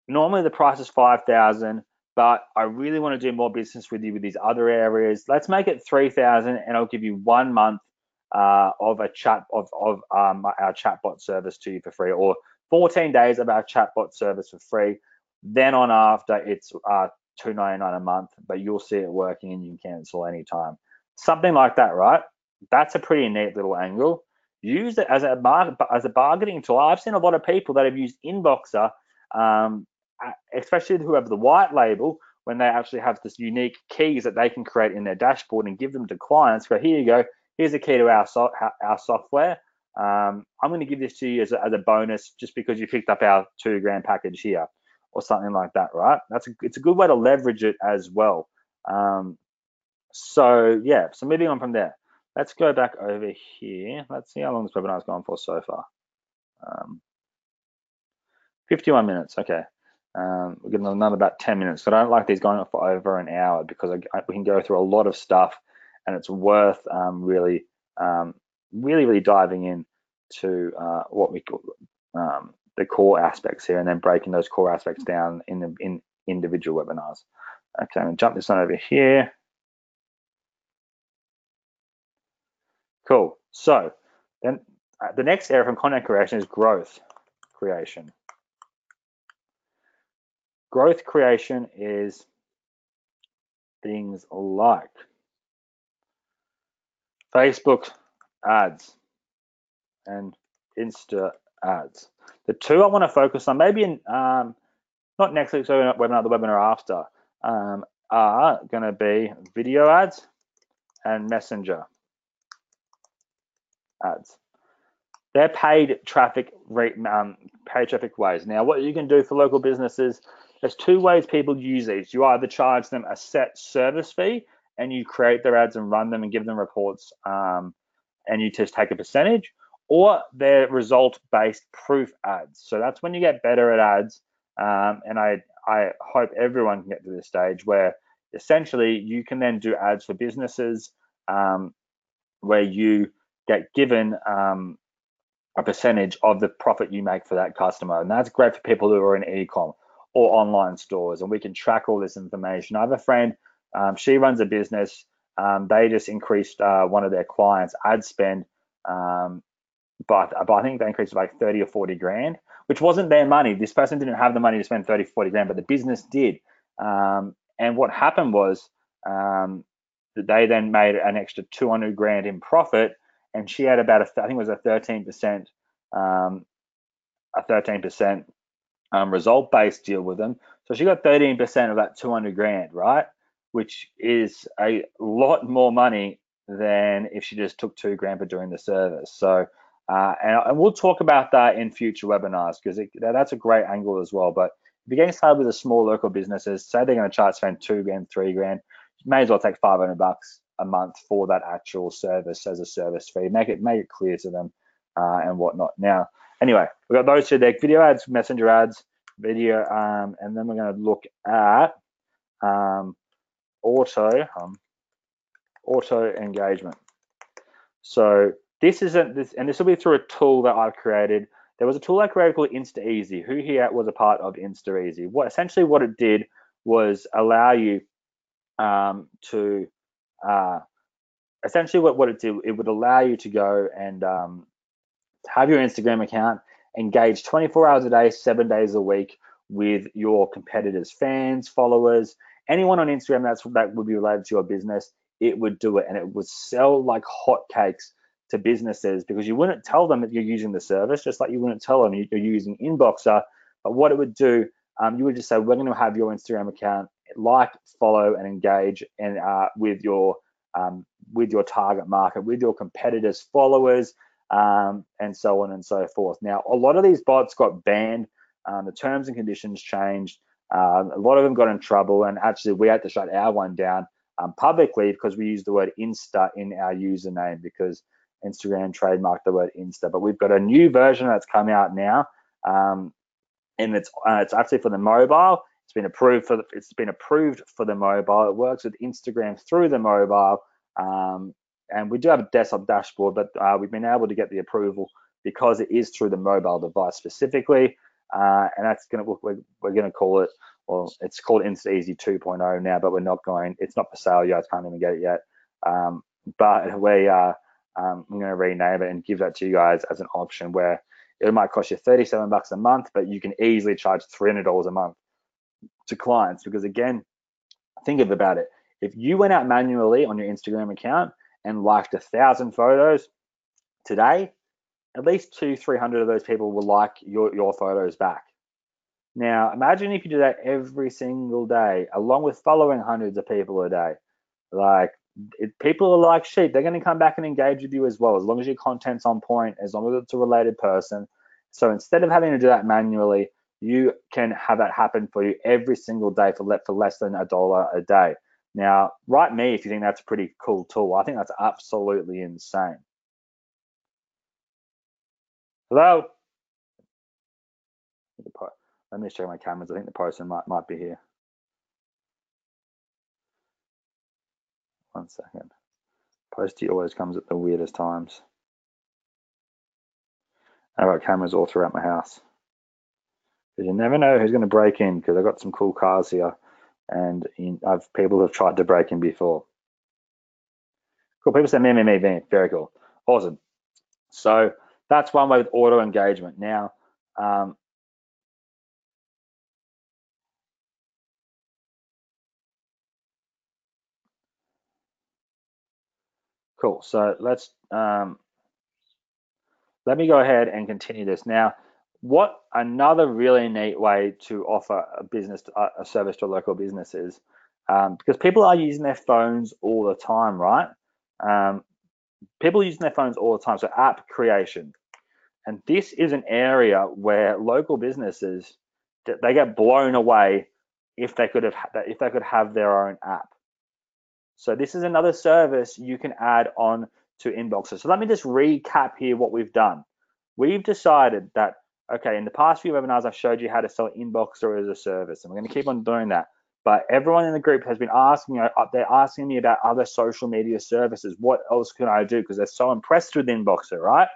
normally the price is 5,000, but I really want to do more business with you with these other areas. Let's make it 3,000, and I'll give you 1 month of our chatbot service to you for free, or 14 days of our chatbot service for free. Then on after, it's $299 a month, but you'll see it working and you can cancel anytime. Something like that, right? That's a pretty neat little angle. Use it as a bargaining tool. I've seen a lot of people that have used INBOXR, especially who have the white label, when they actually have this unique keys that they can create in their dashboard and give them to clients. Go, here you go. Here's a key to our software. I'm going to give this to you as a bonus just because you picked up our $2,000 package here, or something like that, right? It's a good way to leverage it as well. So yeah, so moving on from there, let's go back over here. Let's see how long this webinar's gone for so far. 51 minutes. Okay. We're getting another about 10 minutes. So I don't like these going on for over an hour, because we can go through a lot of stuff, and it's worth really diving in to what we call the core aspects here, and then breaking those core aspects down in individual webinars. Okay, I'm gonna jump this on over here. Cool. So then the next area from content creation is growth creation. Growth creation is things like Facebook ads and Insta ads. The two I want to focus on, maybe in not next week's webinar, the webinar after, are going to be video ads and messenger ads. They're paid traffic ways. Now, what you can do for local businesses, there's two ways people use these. You either charge them a set service fee, and you create their ads and run them and give them reports, and you just take a percentage, or they're result-based proof ads. So that's when you get better at ads, and I hope everyone can get to this stage where essentially you can then do ads for businesses, where you get given a percentage of the profit you make for that customer. And that's great for people who are in e-com or online stores, and we can track all this information. I have a friend, she runs a business. They just increased one of their clients' ad spend, but I think they increased it like 30 or 40 grand, which wasn't their money. This person didn't have the money to spend 30, 40 grand, but the business did. And what happened was that they then made an extra 200 grand in profit, and she had about I think it was a 13% result-based deal with them. So she got 13% of that 200 grand, right? Which is a lot more money than if she just took 2 grand for doing the service. So, and we'll talk about that in future webinars, because that's a great angle as well. But if you're getting started with the small local businesses, say they're going to spend 2 grand, 3 grand, you may as well take 500 bucks a month for that actual service as a service fee. Make it clear to them and whatnot. Now, anyway, we've got those two there: video ads, messenger ads, video, and then we're going to look at auto engagement. So this isn't this, and this will be through a tool that I've created. There was a tool I created called InstaEasy. Who here was a part of InstaEasy? Essentially what it did was allow you to essentially what it did, it would allow you to go and have your Instagram account, engage 24 hours a day, 7 days a week with your competitors, fans, followers, anyone on Instagram that would be related to your business. It would do it, and it would sell like hotcakes to businesses because you wouldn't tell them that you're using the service, just like you wouldn't tell them you're using INBOXR. But what it would do, you would just say, we're going to have your Instagram account like, follow, and engage, and with your target market, with your competitors' followers, and so on and so forth. Now, a lot of these bots got banned. The terms and conditions changed. A lot of them got in trouble, and actually we had to shut our one down publicly because we used the word Insta in our username because Instagram trademarked the word Insta. But we've got a new version that's come out now, and it's actually for the mobile. It's been approved for the mobile. It works with Instagram through the mobile. And we do have a desktop dashboard, but we've been able to get the approval because it is through the mobile device specifically. And that's we're going to call it, well, it's called Insta Easy 2.0 now, but it's not for sale yet. I can't even get it yet. But I'm going to rename it and give that to you guys as an option where it might cost you $37 a month, but you can easily charge $300 a month to clients. Because again, think about it. If you went out manually on your Instagram account and liked 1,000 photos today, at least 200-300 of those people will like your photos back. Now, imagine if you do that every single day, along with following hundreds of people a day. Like, people are like sheep. They're going to come back and engage with you as well, as long as your content's on point, as long as it's a related person. So instead of having to do that manually, you can have that happen for you every single day for less than $1 a day. Now, write me if you think that's a pretty cool tool. I think that's absolutely insane. Hello? Let me check my cameras. I think the person might be here. One second. Posty always comes at the weirdest times. I've got cameras all throughout my house. Because you never know who's going to break in, because I've got some cool cars here, and people have tried to break in before. Cool. People say me. Very cool. Awesome. So that's one way with auto engagement. Now, cool. So let me go ahead and continue this. Now, what another really neat way to offer a service to local businesses, because people are using their phones all the time, right? People using their phones all the time. So app creation. And this is an area where local businesses, they get blown away if they could have their own app. So this is another service you can add on to INBOXR. So let me just recap here what we've done. We've decided that, okay, in the past few webinars, I've showed you how to sell INBOXR as a service, and we're going to keep on doing that. But everyone in the group has been they're asking me about other social media services. What else can I do? Because they're so impressed with INBOXR, right?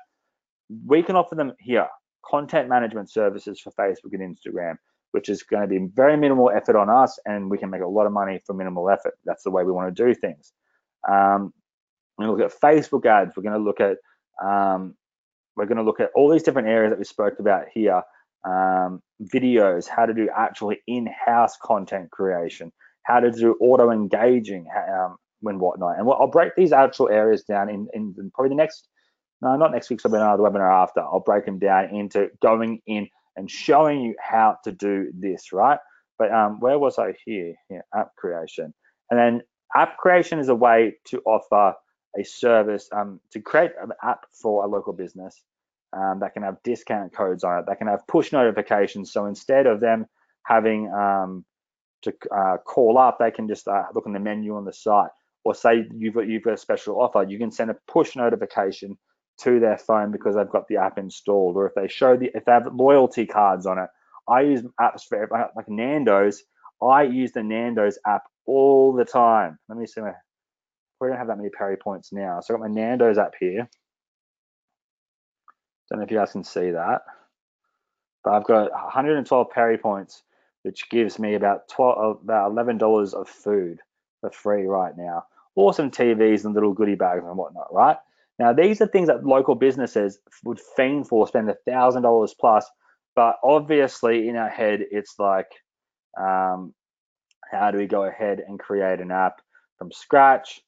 We can offer them here content management services for Facebook and Instagram, which is going to be very minimal effort on us, and we can make a lot of money for minimal effort. That's the way we want to do things. We're going to look at Facebook ads. We're going to look at all these different areas that we spoke about here. Videos, how to do actually in-house content creation, how to do auto engaging, when whatnot. And I'll break these actual areas down in probably the next. No, not next week's webinar, the webinar after. I'll break them down into going in and showing you how to do this, right? But where was I here? Yeah, app creation. And then app creation is a way to offer a service to create an app for a local business that can have discount codes on it, that can have push notifications. So instead of them having to call up, they can just look in the menu on the site, or say you've got a special offer. You can send a push notification to their phone because they've got the app installed, or if they have loyalty cards on it. I use apps for like Nando's. I use the Nando's app all the time. Let me see we don't have that many Perry points now. So I got my Nando's app here. Don't know if you guys can see that, but I've got 112 Perry points, which gives me about $11 of food for free right now. awesome TVs and little goodie bags and whatnot, right? Now, these are things that local businesses would fiend for, spend $1,000 plus, but obviously in our head, it's like, um, how do we go ahead and create an app from scratch?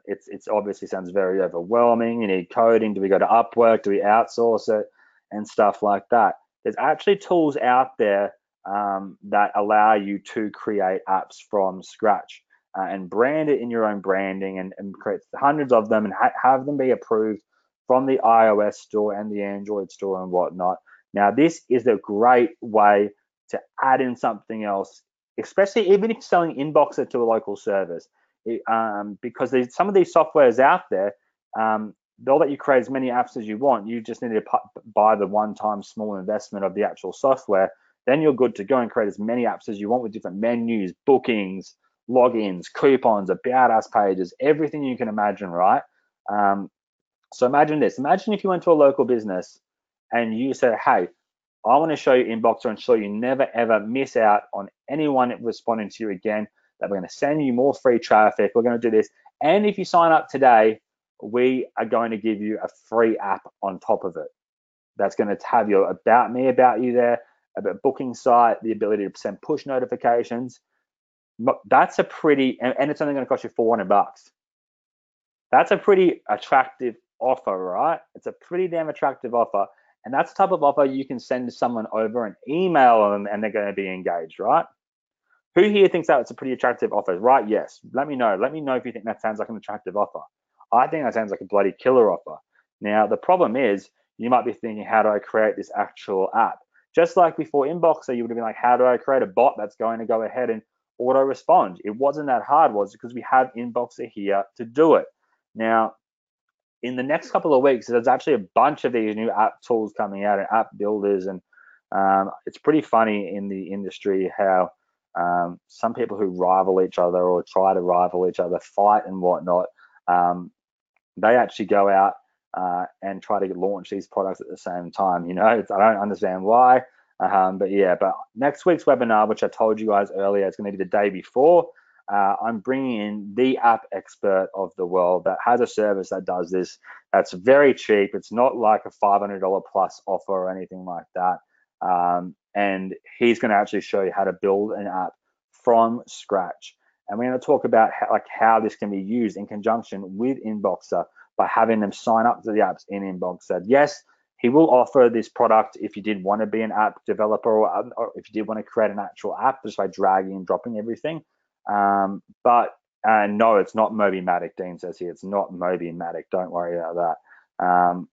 It's obviously sounds very overwhelming. You need coding. Do we go to Upwork? Do we outsource it? And stuff like that. There's actually tools out there that allow you to create apps from scratch and brand it in your own branding and create hundreds of them and have them be approved from the iOS store and the Android store and whatnot. Now, this is a great way to add in something else, especially even if you're selling INBOXR to a local service, because there's some of these softwares out there. They'll let you create as many apps as you want. You just need to buy the one-time small investment of the actual software. Then you're good to go and create as many apps as you want with different menus, bookings, logins, coupons, about us pages, everything you can imagine, right? So imagine this. Imagine if you went to a local business and you said, hey, I want to show you INBOXR and show you never ever miss out on anyone responding to you again, that we're going to send you more free traffic. We're going to do this. And if you sign up today, we are going to give you a free app on top of it. That's going to have your about me, about you there, about booking site, the ability to send push notifications. That's a pretty, and it's only going to cost you $400. That's a pretty attractive offer, right? It's a pretty damn attractive offer. And that's the type of offer you can send to someone over an email and they're going to be engaged, right? Who here thinks that it's a pretty attractive offer? Right? Yes. Let me know. Let me know if you think that sounds like an attractive offer. I think that sounds like a bloody killer offer. Now, the problem is you might be thinking, how do I create this actual app? Just like before INBOXR, you would have been like, how do I create a bot that's going to go ahead and auto respond? It wasn't that hard, was it? Because we have INBOXR here to do it. Now, in the next couple of weeks, there's actually a bunch of these new app tools coming out and app builders, and it's pretty funny in the industry how some people who rival each other or try to rival each other, fight and whatnot, they actually go out and try to launch these products at the same time. You know, I don't understand why, but yeah. But next week's webinar, which I told you guys earlier, is going to be the day before. I'm bringing in the app expert of the world that has a service that does this. That's very cheap. It's not like a $500 plus offer or anything like that. And he's going to actually show you how to build an app from scratch. And we're going to talk about how this can be used in conjunction with INBOXR by having them sign up to the apps in INBOXR. Yes, he will offer this product if you did want to be an app developer or if you did want to create an actual app just by dragging and dropping everything. But no, it's not Mobymatic. Dean says here, it's not Mobymatic. Don't worry about that.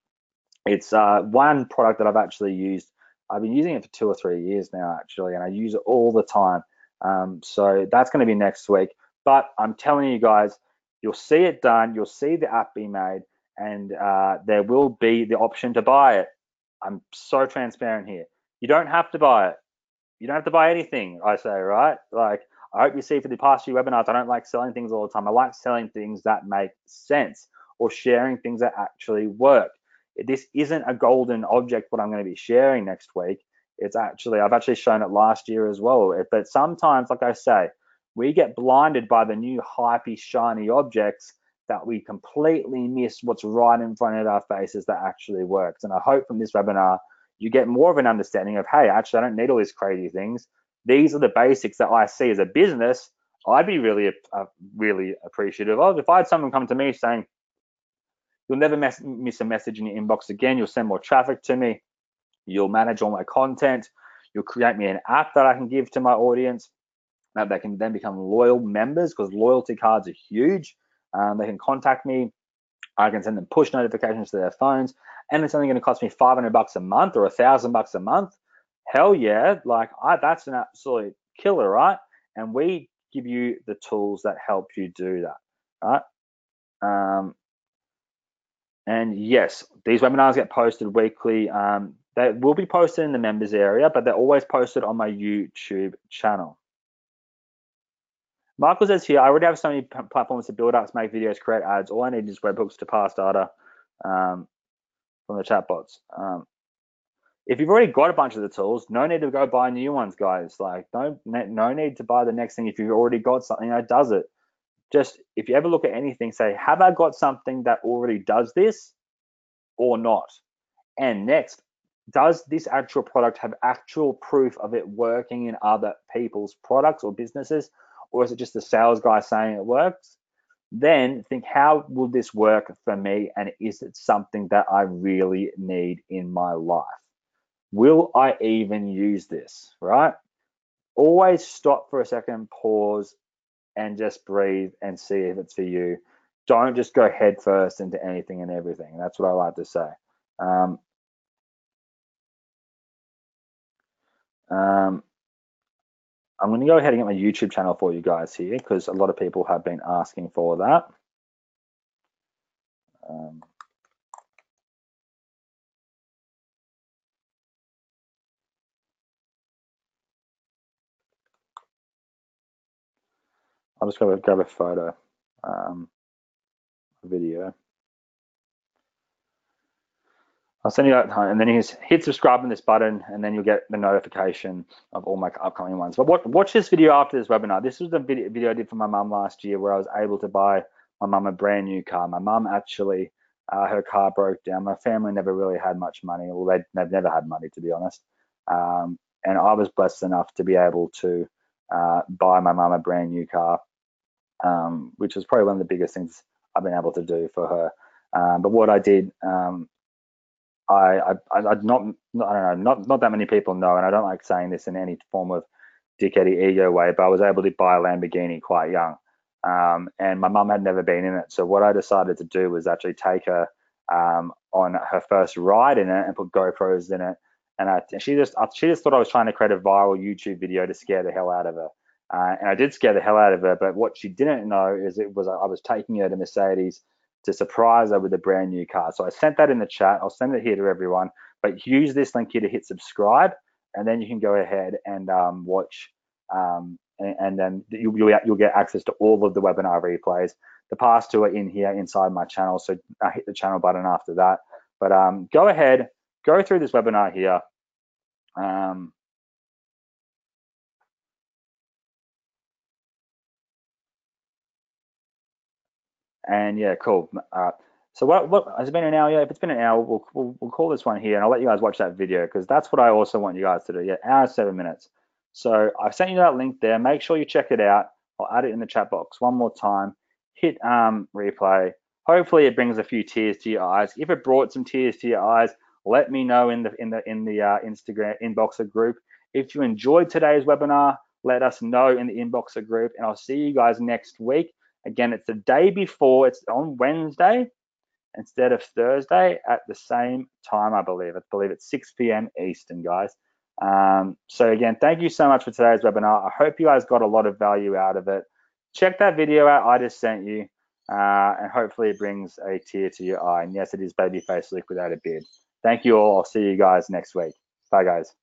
It's one product that I've actually used. I've been using it for 2 or 3 years now, actually, and I use it all the time. So that's going to be next week. But I'm telling you guys, you'll see it done. You'll see the app be made, and there will be the option to buy it. I'm so transparent here. You don't have to buy it. You don't have to buy anything, I say, right? Like, I hope you see for the past few webinars, I don't like selling things all the time. I like selling things that make sense or sharing things that actually work. This isn't a golden object, what I'm going to be sharing next week. It's actually, I've actually shown it last year as well. But sometimes, like I say, we get blinded by the new hypey, shiny objects that we completely miss what's right in front of our faces that actually works. And I hope from this webinar, you get more of an understanding of, hey, actually, I don't need all these crazy things. These are the basics that I see as a business. I'd be really appreciative of. If I had someone come to me saying, you'll never miss a message in your inbox again, you'll send more traffic to me, you'll manage all my content, you'll create me an app that I can give to my audience, that they can then become loyal members, because loyalty cards are huge. They can contact me. I can send them push notifications to their phones, and it's only going to cost me $500 a month or $1,000 a month. Hell yeah, that's an absolute killer, right? And we give you the tools that help you do that, right? And yes, these webinars get posted weekly. They will be posted in the members area, but they're always posted on my YouTube channel. Michael says here, I already have so many platforms to build apps, make videos, create ads. All I need is webhooks to pass data from the chatbots. If you've already got a bunch of the tools, no need to go buy new ones, guys. Like, no need to buy the next thing if you've already got something that does it. just if you ever look at anything, say, have I got something that already does this or not? And next, does this actual product have actual proof of it working in other people's products or businesses? Or is it just a sales guy saying it works? Then think, how will this work for me? And is it something that I really need in my life? Will I even use this, right? Always stop for a second, pause, and just breathe and see if it's for you. Don't just go head first into anything and everything. That's what I like to say. Um, um, I'm going to go ahead and get my YouTube channel for you guys here because a lot of people have been asking for that. I'll just grab a photo, video. I'll send you that, and then you hit subscribe on this button, and then you'll get the notification of all my upcoming ones. But watch this video after this webinar. This was the video I did for my mum last year, where I was able to buy my mum a brand new car. My mum actually, her car broke down. My family never really had much money. Well, they've never had money, to be honest. And I was blessed enough to be able to buy my mum a brand new car, which was probably one of the biggest things I've been able to do for her. But what I did, I don't know, not that many people know, and I don't like saying this in any form of dickheady ego way, but I was able to buy a Lamborghini quite young, and my mum had never been in it. So what I decided to do was actually take her on her first ride in it and put GoPros in it, and she just thought I was trying to create a viral YouTube video to scare the hell out of her, and I did scare the hell out of her. But what she didn't know is I was taking her to Mercedes to surprise her with a brand new car. So I sent that in the chat. I'll send it here to everyone, but use this link here to hit subscribe, and then you can go ahead and watch, and then you'll get access to all of the webinar replays. The past two are in here inside my channel, so hit the channel button after that. But go ahead, go through this webinar here. And yeah, cool. So what has it been an hour? Yeah, if it's been an hour, we'll call this one here, and I'll let you guys watch that video because that's what I also want you guys to do. Yeah, hour 7 minutes. So I've sent you that link there. Make sure you check it out. I'll add it in the chat box one more time. Hit replay. Hopefully it brings a few tears to your eyes. If it brought some tears to your eyes, let me know in the Instagram Inboxer group. If you enjoyed today's webinar, let us know in the Inboxer group, and I'll see you guys next week. Again, it's the day before. It's on Wednesday instead of Thursday at the same time, I believe. I believe it's 6 p.m. Eastern, guys. So again, thank you so much for today's webinar. I hope you guys got a lot of value out of it. Check that video out I just sent you, and hopefully it brings a tear to your eye. And yes, it is Babyface Luke without a beard. Thank you all. I'll see you guys next week. Bye, guys.